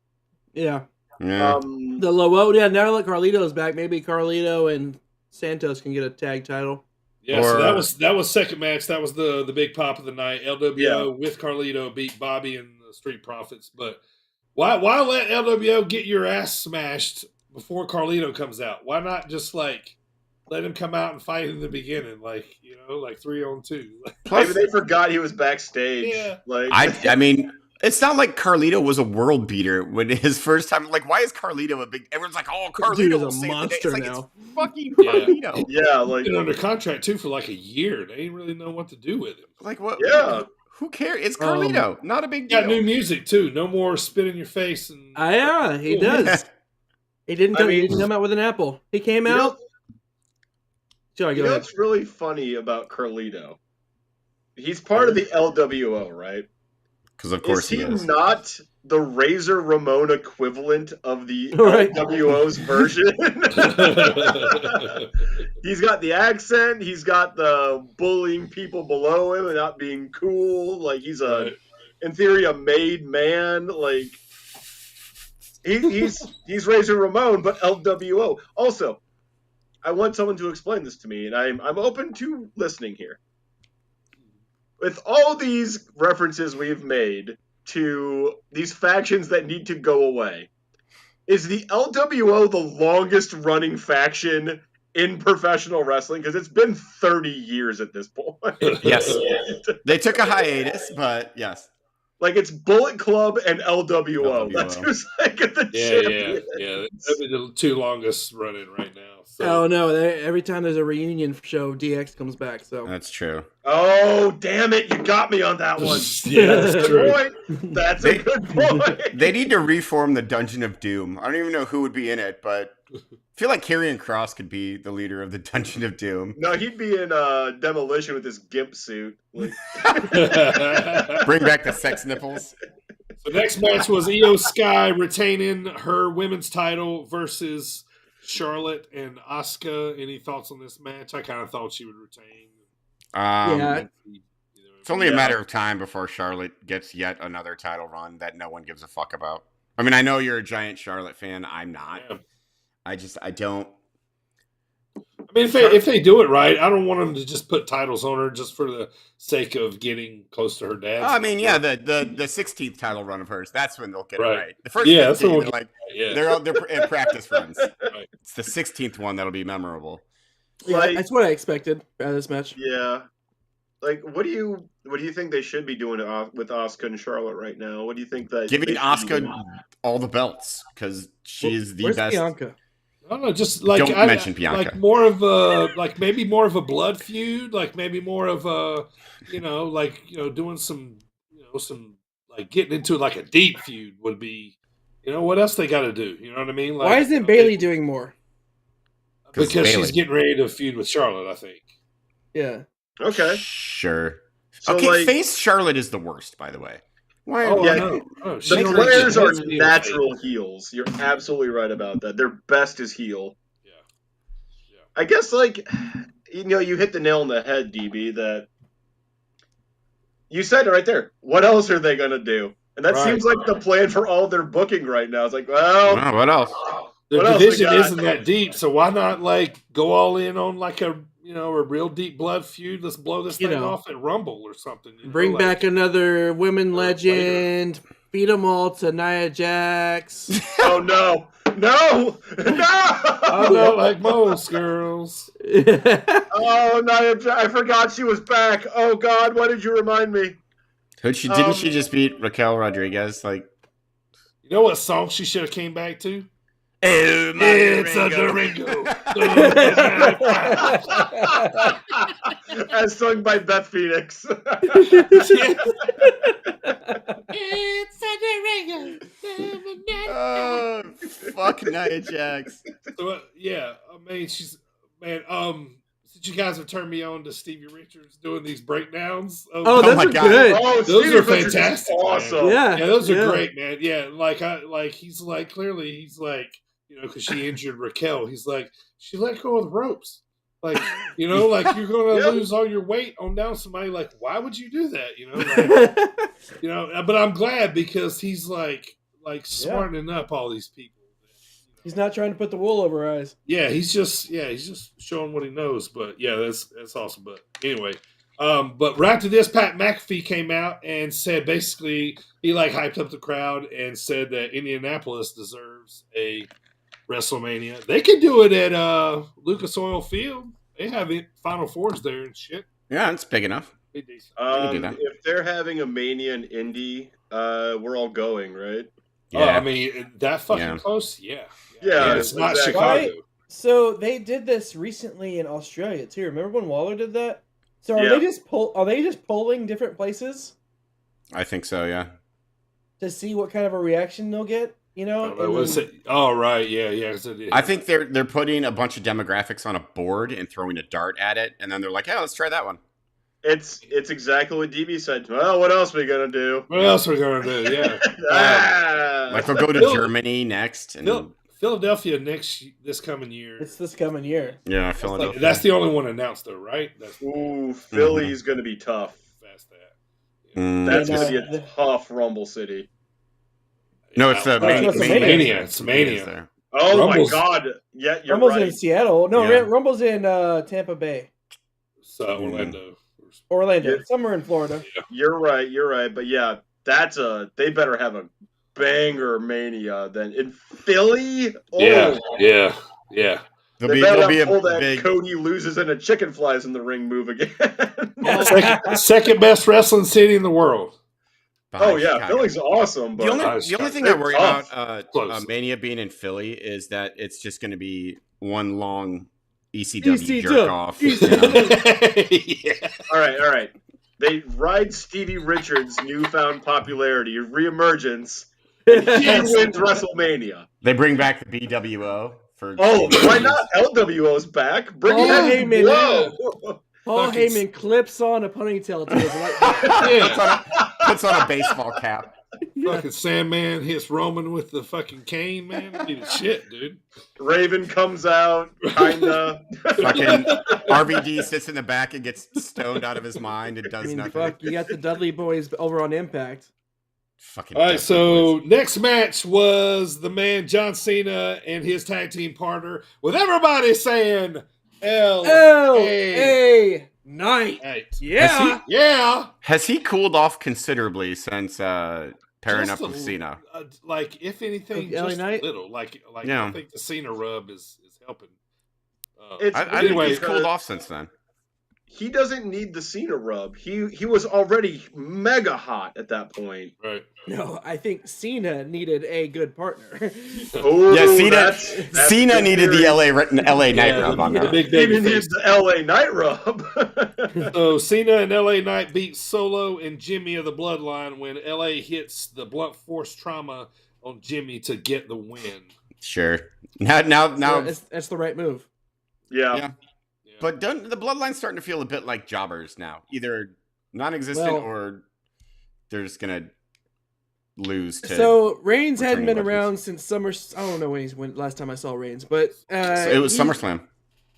Yeah. The Low, now that Carlito's back, maybe Carlito and Santos can get a tag title. Yeah, so that was second match. That was the big pop of the night. LWO with Carlito beat Bobby and the Street Profits. But why let LWO get your ass smashed before Carlito comes out? Why not just like let him come out and fight in the beginning, like 3-on-2? Maybe they forgot he was backstage. Yeah. Like I mean, it's not like Carlito was a world beater when his first time. Like, why is Carlito a big? Everyone's like, "Oh, Carlito Dude is will a save the day." monster It's like, now. it's fucking Carlito. yeah, like Been under contract too for like a year. They didn't really know what to do with him. Like what? Yeah. Who cares? It's Carlito. Not a big deal. Got new music too. No more spit in your face. And Yeah, he does. He didn't come out with an apple. He came out. Sorry, go ahead. What's really funny about Carlito? He's part of the LWO, right? Because of course he is. Not the Razor Ramon equivalent of the LWO's version. He's got the accent. He's got the bullying people below him and not being cool. Like he's in theory, a made man. Like he's Razor Ramon, but LWO. Also, I want someone to explain this to me, and I'm open to listening here. With all these references we've made to these factions that need to go away, is the LWO the longest running faction in professional wrestling? Because it's been 30 years at this point. Yes. They took a hiatus, but yes. Like, it's Bullet Club and LWO. That's who's like the champions. Yeah. That'd be the two longest running right now. So. Oh no! Every time there's a reunion show, DX comes back. So that's true. Oh damn it! You got me on that one. Yeah, that's true. That's a good point. They need to reform the Dungeon of Doom. I don't even know who would be in it, but I feel like Karrion Kross could be the leader of the Dungeon of Doom. No, he'd be in Demolition with his gimp suit. Like... Bring back the sex nipples. The next match was Io Sky retaining her women's title versus Charlotte and Asuka. Any thoughts on this match? I kind of thought she would retain. It's only a matter of time before Charlotte gets yet another title run that no one gives a fuck about. I mean, I know you're a giant Charlotte fan. I'm not. Yeah. I don't. I mean, if they do it right, I don't want them to just put titles on her just for the sake of getting close to her dad. I mean, yeah, the 16th title run of hers. That's when they'll get it right. The first 15, they're in practice runs. Right. It's the 16th one that'll be memorable. Yeah, that's what I expected out of this match. Yeah, like what do you think they should be doing with Asuka and Charlotte right now? What do you think that giving Asuka all the belts because she's the best. Bianca? I don't know, just like don't mention Bianca. Like more of a maybe more of a blood feud, like maybe more of a doing some like getting into like a deep feud would be, what else they got to do? You know what I mean? Like, why isn't Bayley doing more? Because she's getting ready to feud with Charlotte, I think. Yeah. Okay. Sure. So face Charlotte is the worst, by the way. Why? The players are natural heels. You're absolutely right about that. Their best is heel. Yeah. I guess, you hit the nail on the head, DB, that you said it right there. What else are they going to do? And that seems like the plan for all their booking right now. It's like, well, what else? The division isn't that deep, so why not go all in on a real deep blood feud? Let's blow this thing off at Rumble or something. Bring back another women legend. Beat them all to Nia Jax. Oh no! I'm not like most girls. Oh, Nia Jax! I forgot she was back. Oh God, why did you remind me? Didn't she just beat Raquel Rodriguez? You know what song she should have came back to? Oh, it's a Durango. As sung by Beth Phoenix. It's a Durango. Oh, fuck Nia Jax. So, since you guys have turned me on to Stevie Richards doing these breakdons. Those are good. Oh, those are fantastic. Awesome. Yeah, those are great, man. Yeah, he's clearly he's because she injured Raquel. He's like, she let go of the ropes. You're going to lose all your weight on down somebody. Like, why would you do that? But I'm glad because he's smartening up all these people. He's not trying to put the wool over our eyes. Yeah, he's just showing what he knows. But yeah, that's awesome. But anyway, but right after this, Pat McAfee came out and said basically he like hyped up the crowd and said that Indianapolis deserves a WrestleMania. They could do it at Lucas Oil Field. They have Final Fours there and shit. Yeah, it's big enough. Be decent. If they're having a Mania in Indy, we're all going, right? Yeah. I mean, that fucking close? Yeah. Yeah, it's not exactly. Chicago. Right? So they did this recently in Australia too. Remember when Waller did that? So are they just polling different places I think so, yeah. to see what kind of a reaction they'll get? You know? Right, yeah. I think they're putting a bunch of demographics on a board and throwing a dart at it, and then they're like, "Yeah, let's try that one." It's exactly what DB said. Well, what else are we gonna do? What else are we gonna do? Yeah. Like they'll go to Germany next, and Philadelphia this coming year. It's this coming year. Yeah, Philadelphia. That's the only one announced, though, right? Philly's gonna be tough. That's gonna be a tough Rumble City. No, it's Mania. It's Mania. Oh Rumble's, my God! Yeah, you're Rumble's right. in Seattle. No, Rumble's in Tampa Bay. Orlando. Somewhere in Florida. Yeah. You're right. But yeah, they better have a banger Mania than in Philly. Yeah. There'll be pull a that big Cody loses and a chicken flies in the ring move again. second best wrestling city in the world. Oh yeah, Philly's awesome. But the only thing I worry about Mania being in Philly is that it's just going to be one long ECW jerk off. Yeah. All right. They ride Stevie Richards' newfound popularity, reemergence, and he wins WrestleMania. They bring back the BWO for. Oh, why not? LWO's back. Bring Heyman. Whoa. Paul Heyman clips on a ponytail to his right. puts on a baseball cap. Fucking Sandman hits Roman with the fucking cane, man. Dude, shit, dude. Raven comes out, kinda. Fucking RVD sits in the back and gets stoned out of his mind and does nothing. Fuck, you got the Dudley Boys over on Impact. Fucking all right, so next match was the man John Cena and his tag team partner, with everybody saying L.A. Knight. Yeah. Has he cooled off considerably since pairing up with Cena? Like, if anything, LA just Knight? a little. Like Yeah. I think the Cena rub is helping. I think he's cooled off since then. He doesn't need the Cena rub. He was already mega hot at that point. Right. No, I think Cena needed a good partner. Cena needed the LA Knight rub on that. He needs the LA Knight rub. So Cena and LA Knight beat Solo and Jimmy of the Bloodline when LA hits the blunt force trauma on Jimmy to get the win. Sure. Now that's the right move. Yeah. But the Bloodline's starting to feel a bit like jobbers now. Either non-existent or they're just going to lose. So Reigns hadn't been around since Summer. I don't know when last time I saw Reigns, but it was SummerSlam.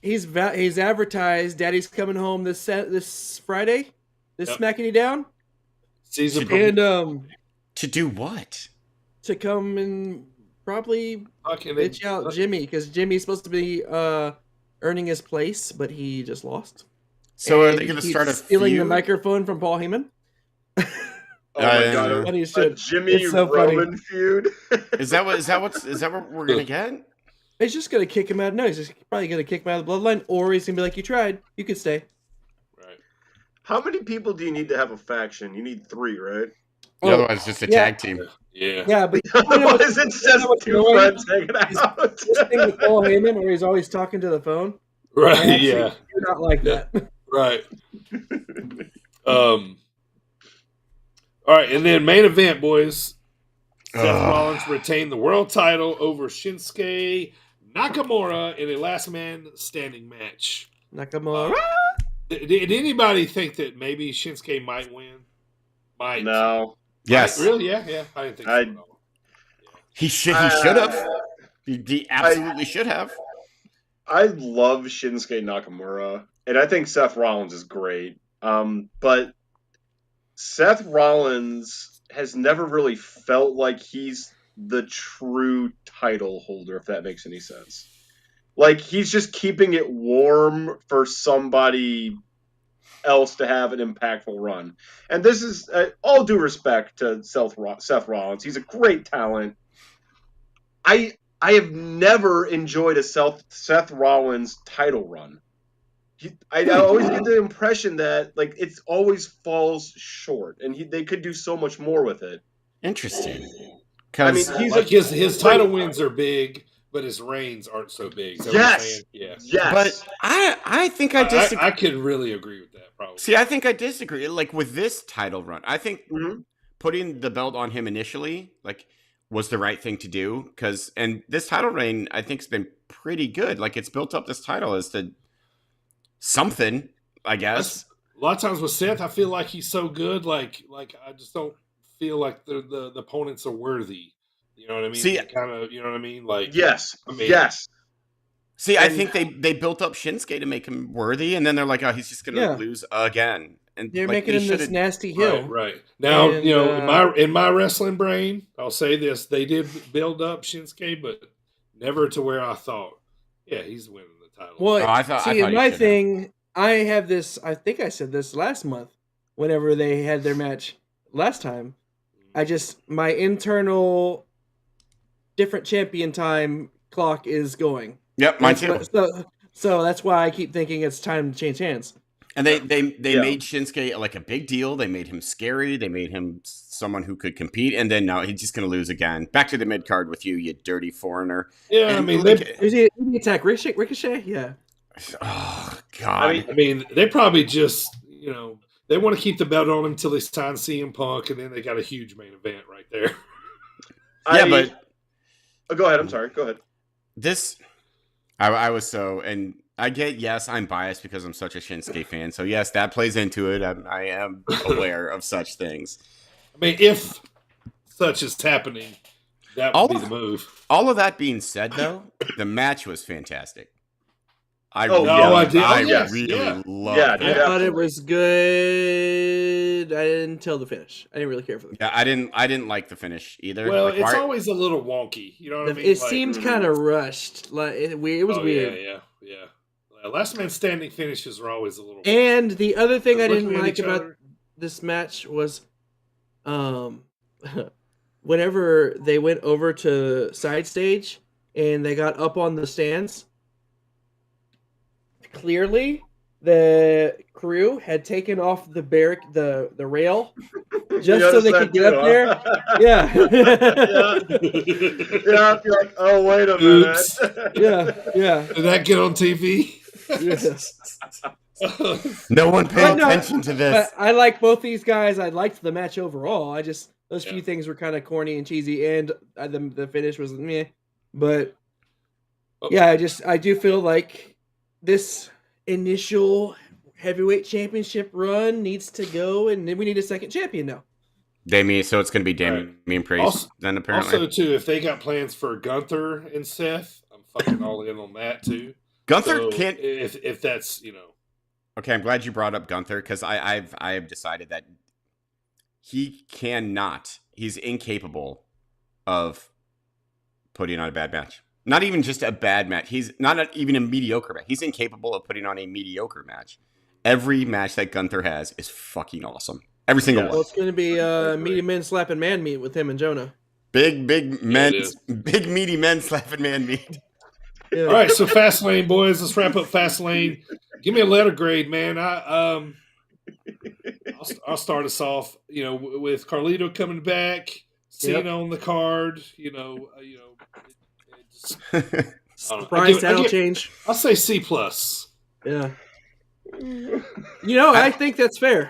He's advertised Daddy's coming home this Friday. Smacking you down. To do what? To come and probably bitch out Jimmy, because Jimmy's supposed to be earning his place, but he just lost. So are they going to start stealing the microphone from Paul Heyman? Oh my God! A Jimmy Roman feud. Is that what we're gonna get? He's just gonna kick him out. No, he's just probably gonna kick him out of the Bloodline, or he's gonna be like, "You tried. You can stay." Right. How many people do you need to have a faction? You need 3, right? Otherwise, it's just a tag team. Yeah, but otherwise it's just 2 friends hanging out. This thing with Paul Heyman, where he's always talking to the phone. Right. Yeah. You're not like that. Right. All right, and then main event, boys. Seth Rollins retained the world title over Shinsuke Nakamura in a last man standing match. Nakamura. Did anybody think that maybe Shinsuke might win? No. Yes. Really? Yeah. I didn't think so at all. He should have. He absolutely should have. I love Shinsuke Nakamura, and I think Seth Rollins is great. But Seth Rollins has never really felt like he's the true title holder, if that makes any sense. Like, he's just keeping it warm for somebody else to have an impactful run. And this is all due respect to Seth Rollins. He's a great talent. I have never enjoyed a Seth Rollins title run. I always get the impression that like it always falls short, and they could do so much more with it. Interesting. I mean, He's like his title wins are big, but his reigns aren't so big. Is that what you're saying? Yeah. Yes. But I think I disagree. I could really agree with that. Probably. See, I think I disagree. Like with this title run, I think putting the belt on him initially, like, was the right thing to do. And this title reign, I think, has been pretty good. Like, it's built up this title as to something, I guess. A lot of times with Seth, I feel like he's so good. Like I just don't feel like the opponents are worthy. You know what I mean? See, kind of, you know what I mean? Like, yes, I mean, yes. See, I think they built up Shinsuke to make him worthy, and then they're like, oh, he's just going to lose again. And they're like, making him this nasty hill. Right. Now, and, you know, in my wrestling brain, I'll say this: they did build up Shinsuke, but never to where I thought, yeah, he's winning the title. Well, I thought my thing, I have this. I think I said this last month, whenever they had their match last time. My internal different champion time clock is going. Yep, mine too. So that's why I keep thinking it's time to change hands. And they made Shinsuke like a big deal. They made him scary. They made him someone who could compete. And then now he's just going to lose again. Back to the mid card with you dirty foreigner. Yeah, and I mean, is he attack Ricochet? Yeah. Oh God. I mean, they probably just they want to keep the belt on him until they sign CM Punk, and then they got a huge main event right there. But go ahead. I'm sorry. Go ahead. This, I was so, and I get, yes, I'm biased because I'm such a Shinsuke fan. So yes, that plays into it. I am aware of such things. I mean, if such is happening, that would be the move. All of that being said, though, the match was fantastic. I really loved it. I thought it was good. I didn't tell the finish. I didn't really care for the finish. Yeah, I didn't like the finish either. Well, it's always a little wonky. You know what I mean? It seemed kind of rushed. Like it was weird. Yeah. Last man standing finishes are always a little. And the other thing I didn't like about this match was, whenever they went over to side stage and they got up on the stands. Clearly, the crew had taken off the rail just so they could get up there. Yeah. Yeah. You're like, oh, wait a minute. Yeah. Did that get on TV? Yes. No one paid attention to this. But I like both these guys. I liked the match overall. Those few things were kind of corny and cheesy, and the finish was meh. But I do feel like this initial heavyweight championship run needs to go, and then we need a second champion now. So it's going to be Damian Priest then, apparently. Also, too, if they got plans for Gunther and Seth, I'm fucking all in on that, too. Gunther can't... If that's, Okay, I'm glad you brought up Gunther, because I've decided that he cannot, he's incapable of putting on a bad match. Not even just a bad match. He's not even a mediocre match. He's incapable of putting on a mediocre match. Every match that Gunther has is fucking awesome. Every single one. Well, it's going to be meaty men slapping man meat with him and Jonah. Big meaty men slapping man meat. Yeah. All right, so Fastlane, boys. Let's wrap up Fastlane. Give me a letter grade, man. I'll start us off. With Carlito coming back, Cena on the card. Surprise title change. I'll say C+. Yeah. I think that's fair.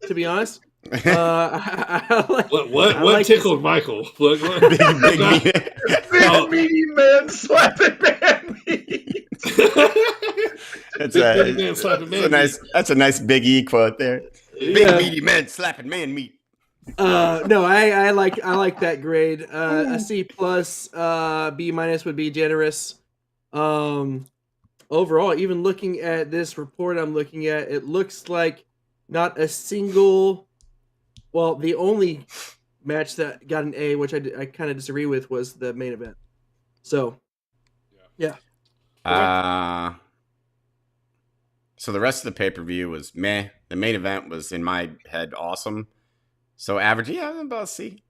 To be honest. What tickled Michael? Big meaty man slapping man meat. That's a nice Big E quote there. Big meaty man slapping man meat. No, I like that grade. A C+, B- would be generous. Overall, even looking at this report I'm looking at, it looks like not a single. Well, the only match that got an A, which I kind of disagree with, was the main event. So, yeah. So the rest of the pay-per-view was meh. The main event was, in my head, awesome. So average, yeah, about a C.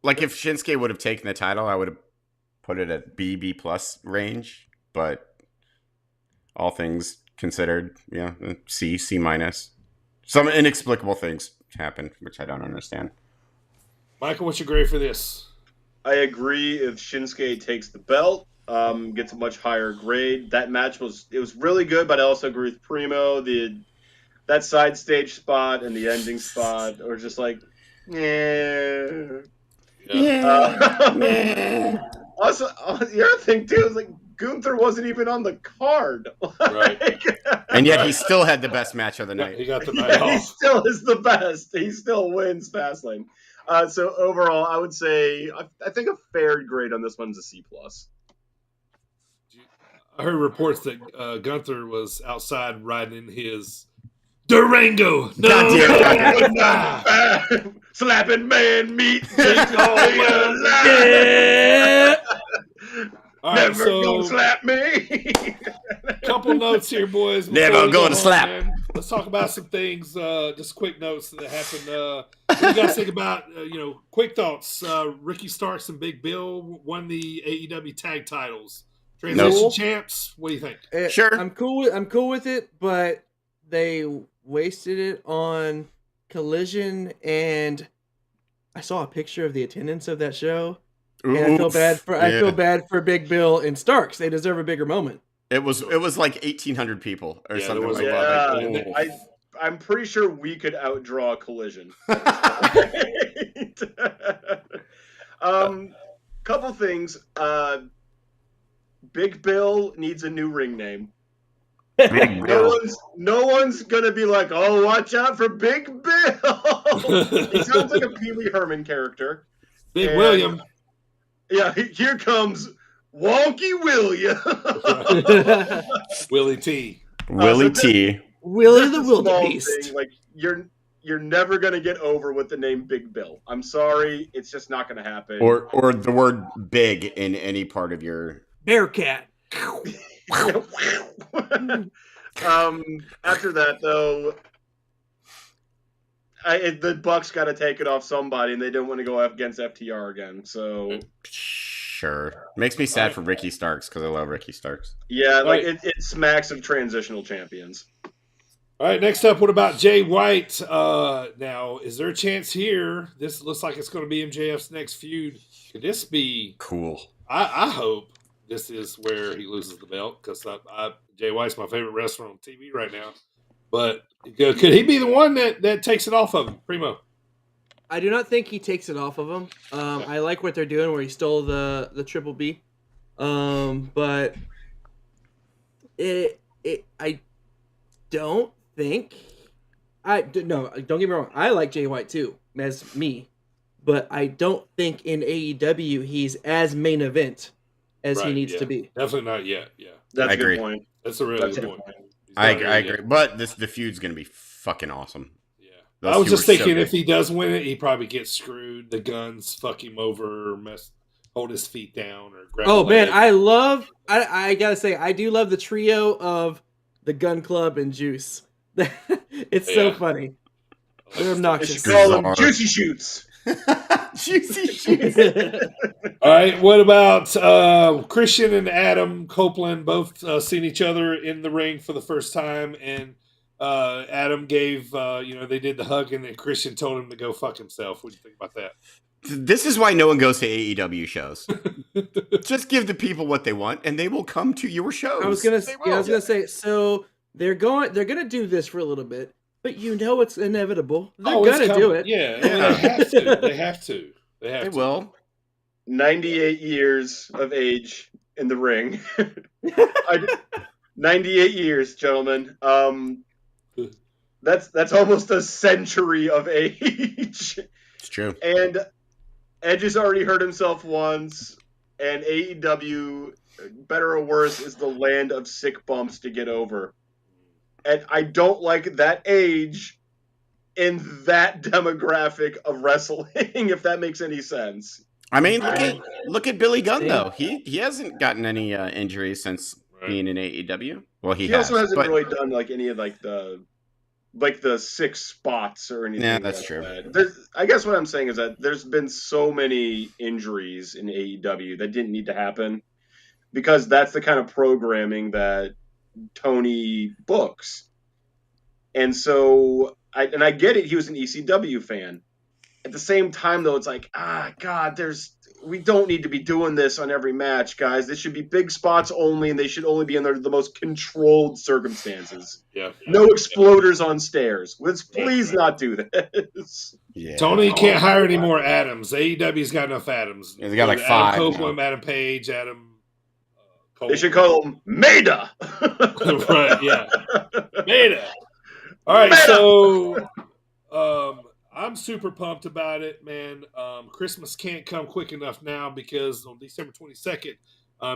Like, if Shinsuke would have taken the title, I would have put it at B plus range. But all things considered, yeah, C minus. Some inexplicable things happened, which I don't understand. Michael, what's your grade for this? I agree. If Shinsuke takes the belt, gets a much higher grade. That match was really good, but I also agree with Primo. That side stage spot and the ending spot were just like, yeah. Also, the other thing too is like Gunther wasn't even on the card, right? And yet he still had the best match of the night. He got the night off. He still is the best. He still wins Fastlane. So overall, I would say I think a fair grade on this one's a C plus. I heard reports that Gunther was outside riding his Durango. Slapping man meat. Never gonna slap me. Couple notes here, boys. Never gonna slap. Man. Let's talk about some things. Just quick notes that happened. What do you guys think about? Quick thoughts. Ricky Starks and Big Bill won the AEW tag titles. Transition champs. What do you think? Sure, I'm cool with it, but they wasted it on Collision, and I saw a picture of the attendance of that show. And I feel bad for Big Bill and Starks. They deserve a bigger moment. It was like 1,800 people or something like that. Yeah, I'm pretty sure we could outdraw Collision. Couple things. Big Bill needs a new ring name. No one's gonna be like, oh, watch out for Big Bill. He sounds like a Pee Wee Herman character. Big William. Yeah, here comes Wonky William. Willie T. Willie T. Willie the Wildebeest. Like you're never gonna get over with the name Big Bill. I'm sorry, it's just not gonna happen. Or the word big in any part of your Bearcat. After that though, the Bucks got to take it off somebody, and they don't want to go up against FTR again. So sure, makes me sad for Ricky Starks because I love Ricky Starks. Yeah, like it smacks of transitional champions. All right, next up, what about Jay White? Now, is there a chance here? This looks like it's going to be MJF's next feud. Could this be cool? I hope this is where he loses the belt because Jay White's my favorite wrestler on TV right now. But could he be the one that takes it off of him, Primo? I do not think he takes it off of him. I like what they're doing where he stole the Triple B. But I don't think no, don't get me wrong. I like Jay White too, as me. But I don't think in AEW he's as main event as he needs to be. Definitely not yet. Yeah. That's a good point. That's a really good point. I agree. But the feud's going to be fucking awesome. Yeah. I was just thinking if he does win it, he probably gets screwed. The Guns fuck him over or hold his feet down or grab a leg. Man, I got to say, I do love the trio of the Gun Club and Juice. It's so funny. They're obnoxious. Call them Juicy Shoots. Juicy Shoots. All right, what about Christian and Adam Copeland both seen each other in the ring for the first time, and Adam gave, they did the hug, and then Christian told him to go fuck himself. What do you think about that? This is why no one goes to AEW shows. Just give the people what they want, and they will come to your shows. I was gonna say, so they're gonna do this for a little bit. But it's inevitable. They're gonna do it. Yeah, they have to. They have to. They will. 98 years of age in the ring. 98 years, gentlemen. That's almost a century of age. It's true. And Edge has already hurt himself once, and AEW, better or worse, is the land of sick bumps to get over. And I don't like that age in that demographic of wrestling, if that makes any sense. I mean, look at Billy Gunn Same. though. He hasn't gotten any injuries since being in AEW. Well, he also hasn't but, really done like any of like the 6 spots or anything. Yeah, that's like true. That. I guess what I'm saying is that there's been so many injuries in AEW that didn't need to happen because that's the kind of programming that Tony books. And so I get it. He was an ECW fan. At the same time, though, it's like, God, we don't need to be doing this on every match, guys. This should be big spots only, and they should only be in the most controlled circumstances. Yeah. No exploders on stairs. Let's please not do this. Yeah. Tony can't hire any more Adams. AEW's got enough Adams. Yeah, they got like Adam 5 Copeland, now. Adam Page, Adam Cole. They should call him Maida. Right, yeah. Maida. All right, so I'm super pumped about it, man. Christmas can't come quick enough now because on December 22nd,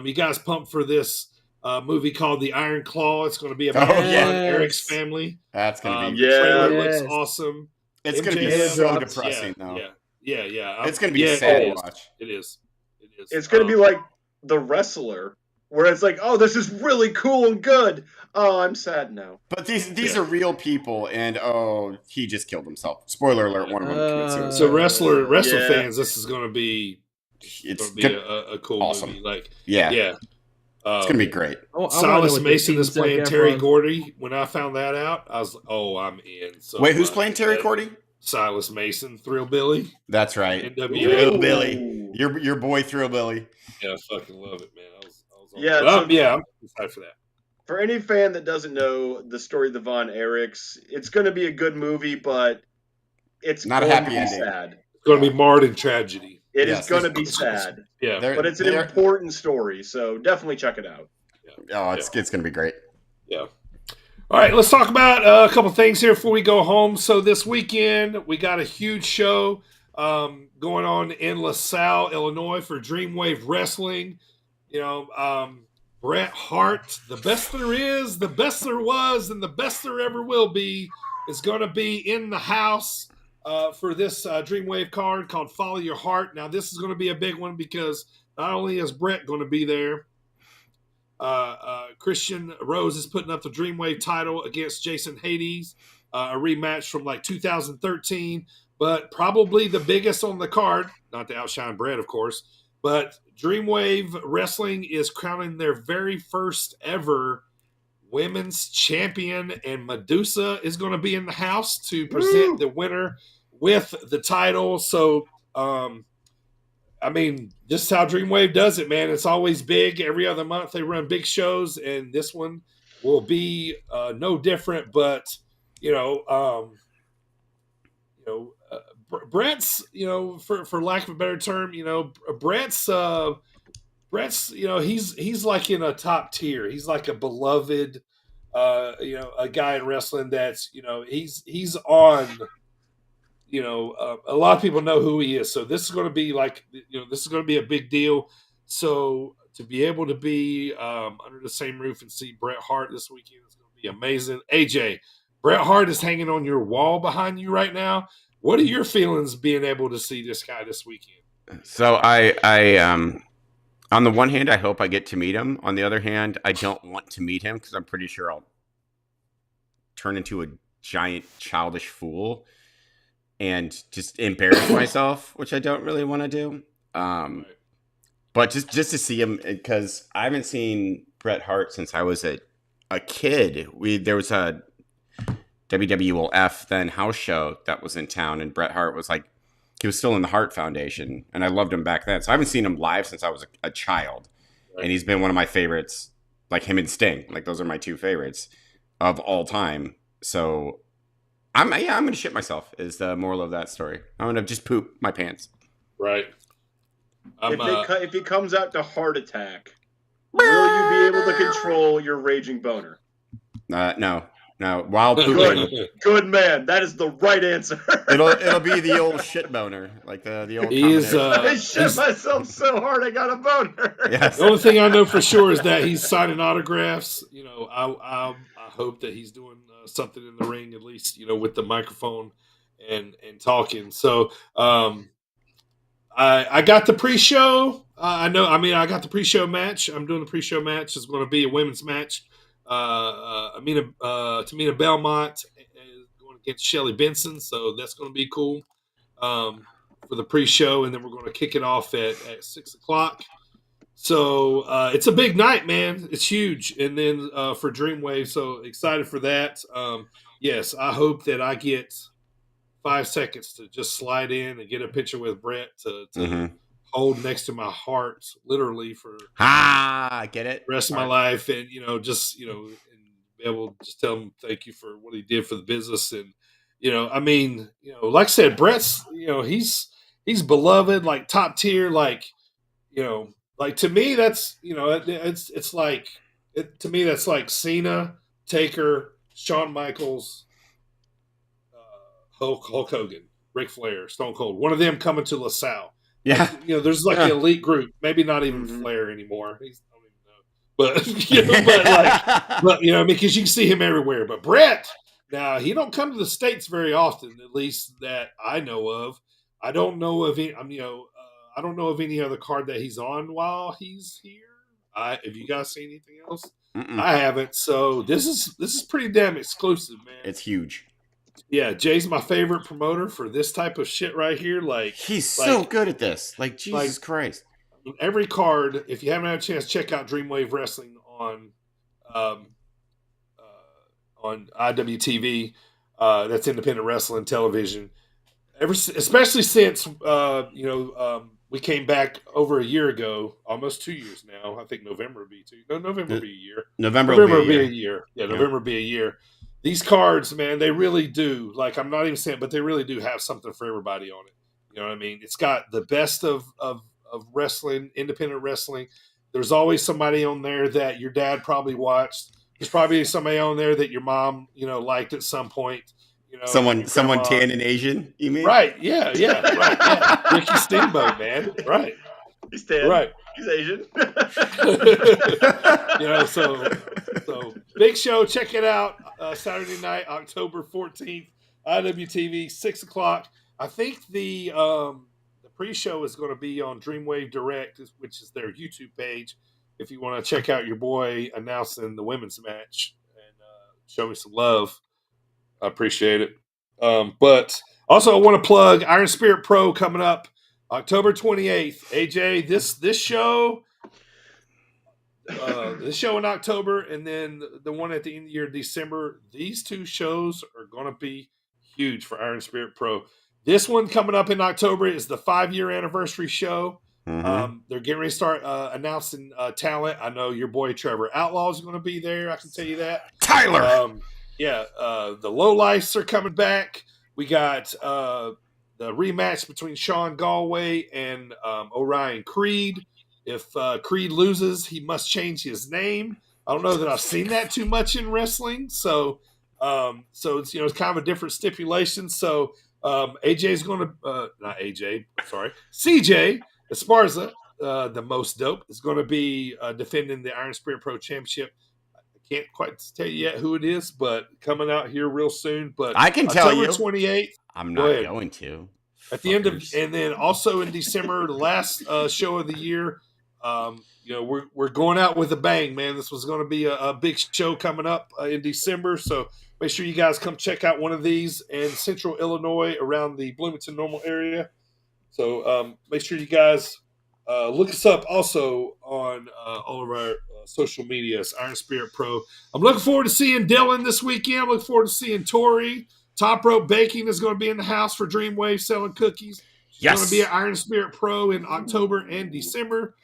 you guys pumped for this movie called The Iron Claw. It's going to be about Eric's family. That's going to be the trailer looks awesome. It's going to be so depressing, though. Yeah. It's going to be sad to watch. It is. It's going to be like The Wrestler, where it's like, oh, this is really cool and good. Oh, I'm sad now. But these are real people, and he just killed himself. Spoiler alert: one of them committed suicide. So wrestler fans, this is going to be a cool awesome movie. Like, yeah. It's going to be great. Silas Mason is playing Terry Gordy. When I found that out, I was like, I'm in. So wait, who's playing Terry Gordy? Silas Mason, Thrill Billy. That's right. NWA. Billy. Your boy Thrill Billy. Yeah, I fucking love it, man. I was I'm excited for that. For any fan that doesn't know the story of the Von Erichs, it's going to be a good movie, but it's not going a happy to be ending. Sad. It's going to be marred in tragedy. It is going to be sad. Yeah, but it's an important story, so definitely check it out. It's going to be great. Yeah. All right, let's talk about a couple things here before we go home. So this weekend, we got a huge show going on in LaSalle, Illinois for Dreamwave Wrestling. Bret Hart, the best there is, the best there was, and the best there ever will be, is going to be in the house for this Dreamwave card called Follow Your Heart. Now, this is going to be a big one because not only is Bret going to be there, Christian Rose is putting up the Dreamwave title against Jason Hades, a rematch from like 2013, but probably the biggest on the card, not to outshine Bret, of course, but Dreamwave Wrestling is crowning their very first ever women's champion, and Medusa is going to be in the house to present the winner with the title. So, this is how Dreamwave does it, man. It's always big. Every other month they run big shows, and this one will be no different. But Bret's, for lack of a better term, Bret's, he's like in a top tier. He's like a beloved, a guy in wrestling that's, he's on, a lot of people know who he is. So this is going to be this is going to be a big deal. So to be able to be under the same roof and see Bret Hart this weekend is going to be amazing. AJ, Bret Hart is hanging on your wall behind you right now. What are your feelings being able to see this guy this weekend? So I on the one hand, I hope I get to meet him. On the other hand, I don't want to meet him because I'm pretty sure I'll turn into a giant childish fool and just embarrass myself, which I don't really want to do. But just to see him, because I haven't seen Bret Hart since I was a kid. There was a WWF then house show that was in town, and Bret Hart was he was still in the Hart Foundation, and I loved him back then. So I haven't seen him live since I was a child, and he's been one of my favorites, like him and Sting. Like those are my two favorites of all time. So I'm gonna shit myself. Is the moral of that story? I'm gonna just poop my pants. Right. If he comes out to heart attack, will you be able to control your raging boner? No. While pooping. Good man. That is the right answer. It'll be the old shit boner, like the old. I shit myself so hard I got a boner. Yes. The only thing I know for sure is that he's signing autographs. I hope that he's doing something in the ring, at least with the microphone and talking. So I got the pre-show. I got the pre-show match. I'm doing the pre-show match. It's going to be a women's match. Tamina Belmont is going against Shelly Benson, so that's going to be cool for the pre-show, and then we're going to kick it off at 6:00. So it's a big night, man. It's huge, and then for Dreamwave, so excited for that. Yes, I hope that I get 5 seconds to just slide in and get a picture with Brett to hold next to my heart, literally for get it? the rest of my life, and and be able to just tell him thank you for what he did for the business, and like I said, Brett's he's beloved, like top tier, like like to me that's it's like to me that's like Cena, Taker, Shawn Michaels, Hulk Hogan, Ric Flair, Stone Cold. One of them coming to LaSalle. Yeah, like, there's like an elite group. Maybe not even Flair anymore. I don't even know. But because you can see him everywhere. But Brett, now he don't come to the States very often, at least that I know of. I don't know of any. I don't know of any other card that he's on while he's here. Have you guys seen anything else? I haven't. So this is pretty damn exclusive, man. It's huge. Yeah, Jay's my favorite promoter for this type of shit right here. Like he's so good at this. Like Jesus Christ. Every card, if you haven't had a chance, check out Dreamwave Wrestling on IWTV. That's independent wrestling television. Especially since we came back over a year ago, almost 2 years now. I think November would be November will be a year. November will be a year. Yeah, November will be a year. These cards, man, they really do. Like, I'm not even saying, but they really do have something for everybody on it. You know what I mean? It's got the best of wrestling, independent wrestling. There's always somebody on there that your dad probably watched. There's probably somebody on there that your mom, liked at some point. Someone tan and Asian, you mean? Right, yeah, right, yeah. Ricky Steamboat, man. Right. He's tan. Right. He's Asian. So big show. Check it out. Saturday night, October 14th, IWTV, 6:00. I think the pre-show is going to be on Dreamwave Direct, which is their YouTube page. If you want to check out your boy announcing the women's match and show me some love, I appreciate it. But also, I want to plug Iron Spirit Pro coming up October 28th. AJ, this show. The show in October and then the one at the end of the year, December. These two shows are going to be huge for Iron Spirit Pro. This one coming up in October is the 5-year anniversary show. They're getting ready to start announcing talent. I know your boy Trevor Outlaw is going to be there. I can tell you that. Tyler. The Lowlifes are coming back. We got the rematch between Sean Galway and Orion Creed. If Creed loses, he must change his name. I don't know that I've seen that too much in wrestling. So it's it's kind of a different stipulation. So AJ's going to not AJ, sorry, CJ Esparza, the most dope, is going to be defending the Iron Spirit Pro Championship. I can't quite tell you yet who it is, but coming out here real soon. But I can tell you, October 28th. I'm not going to. At the end of, and then also in December, the last show of the year. We're going out with a bang, man. This was going to be a big show coming up in December, so make sure you guys come check out one of these in Central Illinois around the Bloomington Normal area. So make sure you guys look us up also on all of our social medias, Iron Spirit Pro. I'm looking forward to seeing Dylan this weekend. I'm looking forward to seeing Tori. Top Rope Baking is going to be in the house for Dreamwave selling cookies. She's going to be at Iron Spirit Pro in October and December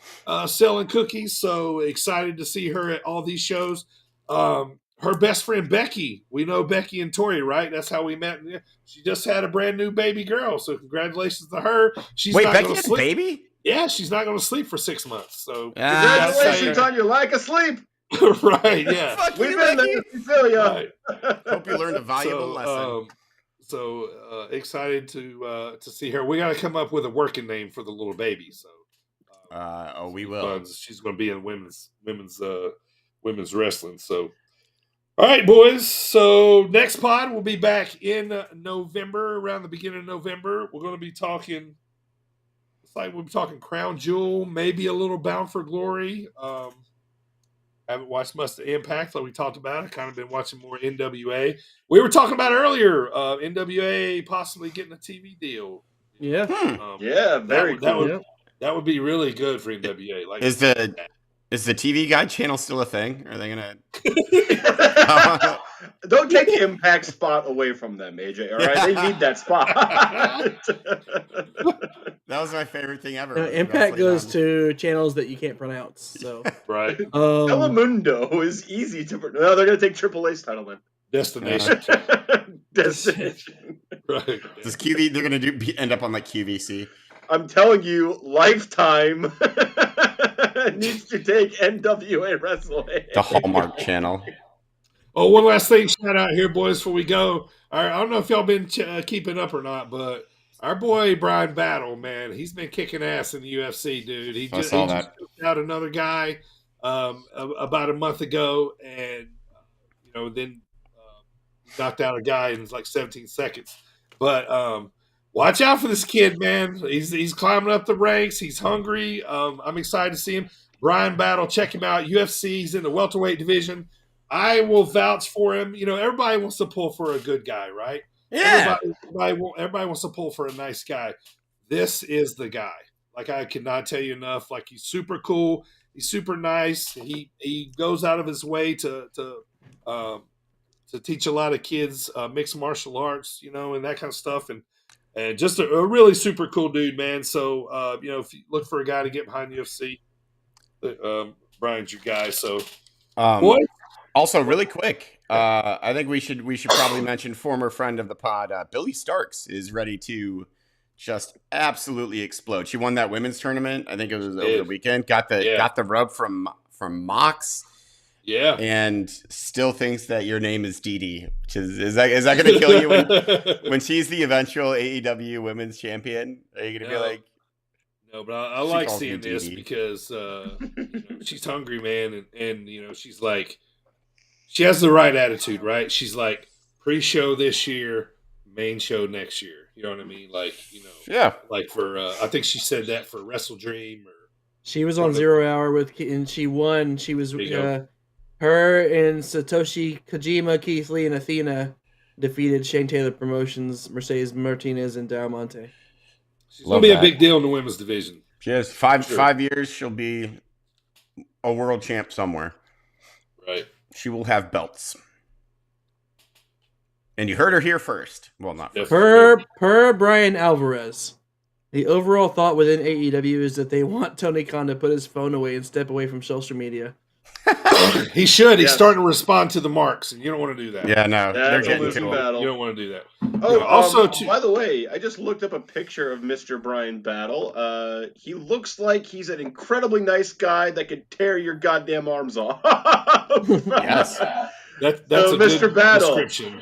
selling cookies. So excited to see her at all these shows. Her best friend, Becky. We know Becky and Tori, right? That's how we met. She just had a brand new baby girl. So congratulations to her. Wait, Becky has a baby? Yeah, she's not going to sleep for 6 months. So congratulations on your lack of sleep. Right, yeah. We've been there. We feel you. Right. Hope you learned a valuable lesson. So excited to see her. We got to come up with a working name for the little baby. So, we will. She's going to be in women's wrestling. So, All right, boys. So next pod will be back in November, around the beginning of November. We're going to be talking. It's like we'll be talking Crown Jewel, maybe a little Bound for Glory. Haven't watched much of Impact like we talked about. I've kind of been watching more NWA. We were talking about earlier NWA possibly getting a TV deal. Yeah. Yeah, very cool. That would be really good for NWA. Like, Is the TV Guide channel still a thing? Are they gonna? Don't take the Impact spot away from them, AJ. All right, they need that spot. That was my favorite thing ever. Impact goes to channels that you can't pronounce. So right. Telemundo is easy to. No, they're gonna take Triple A's title then. Destination. Destination. Right. Does QV? They're gonna end up on like QVC. I'm telling you, Lifetime needs to take NWA Wrestling. The Hallmark Channel. Oh, one last thing, shout out here, boys, before we go. I don't know if y'all been keeping up or not, but our boy Brian Battle, man, he's been kicking ass in the UFC, dude. He just took out another guy about a month ago, and then knocked out a guy in like 17 seconds. But watch out for this kid, man. He's climbing up the ranks. He's hungry. I'm excited to see him. Brian Battle, check him out. UFC, he's in the welterweight division. I will vouch for him. Everybody wants to pull for a good guy, right? Yeah. Everybody wants to pull for a nice guy. This is the guy. Like, I cannot tell you enough. Like, he's super cool. He's super nice. He goes out of his way to teach a lot of kids mixed martial arts, and that kind of stuff. And just a really super cool dude, man. So, if you look for a guy to get behind the UFC, Brian's your guy. So, boy. Also, really quick, I think we should probably mention former friend of the pod, Billy Starks, is ready to just absolutely explode. She won that women's tournament. I think it was over the weekend. Got the rub from Mox. Yeah, and still thinks that your name is Dee Dee, which is that going to kill you when she's the eventual AEW Women's Champion? Are you going to be like? No, but I like seeing this because she's hungry, man, and she's like. She has the right attitude, right? She's like, pre-show this year, main show next year. You know what I mean? Like, yeah. Like for, I think she said that for Wrestledream. She was on 0 Hour and she won. She was, her and Satoshi Kojima, Keith Lee, and Athena defeated Shane Taylor Promotions, Mercedes Martinez, and Diamante. She's going to be a big deal in the women's division. She has 5 years. She'll be a world champ somewhere. Right. She will have belts. And you heard her here first. Well, not first. Per Brian Alvarez, the overall thought within AEW is that they want Tony Khan to put his phone away and step away from social media. He should. He's starting to respond to the marks, and you don't want to do that. Yeah, no. They're getting to battle. You don't want to do that. Oh, by the way, I just looked up a picture of Mr. Brian Battle. He looks like he's an incredibly nice guy that could tear your goddamn arms off. Yes. That's a Mr. good Battle. description.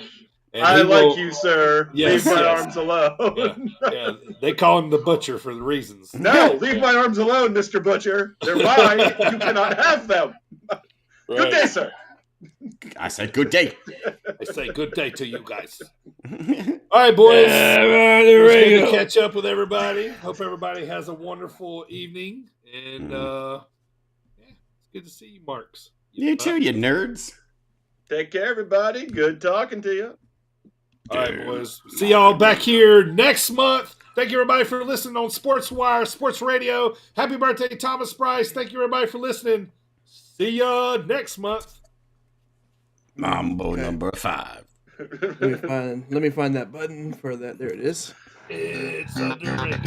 And I like you, sir. Yes, leave my arms alone. Yeah. They call him the Butcher for the reasons. No, leave my arms alone, Mr. Butcher. They're mine. You cannot have them. Right. Good day, sir. I said good day. I say good day to you guys. All right, boys. It's good to catch up with everybody. Hope everybody has a wonderful evening. And it's good to see you, Marks. You too, you nerds. Take care, everybody. Good talking to you. All right, boys. See y'all back here next month. Thank you, everybody, for listening on Sports Wire, Sports Radio. Happy birthday, Thomas Price. Thank you, everybody, for listening. See ya next month. Mambo number 5. Let me find that button for that. There it is. It's underrated.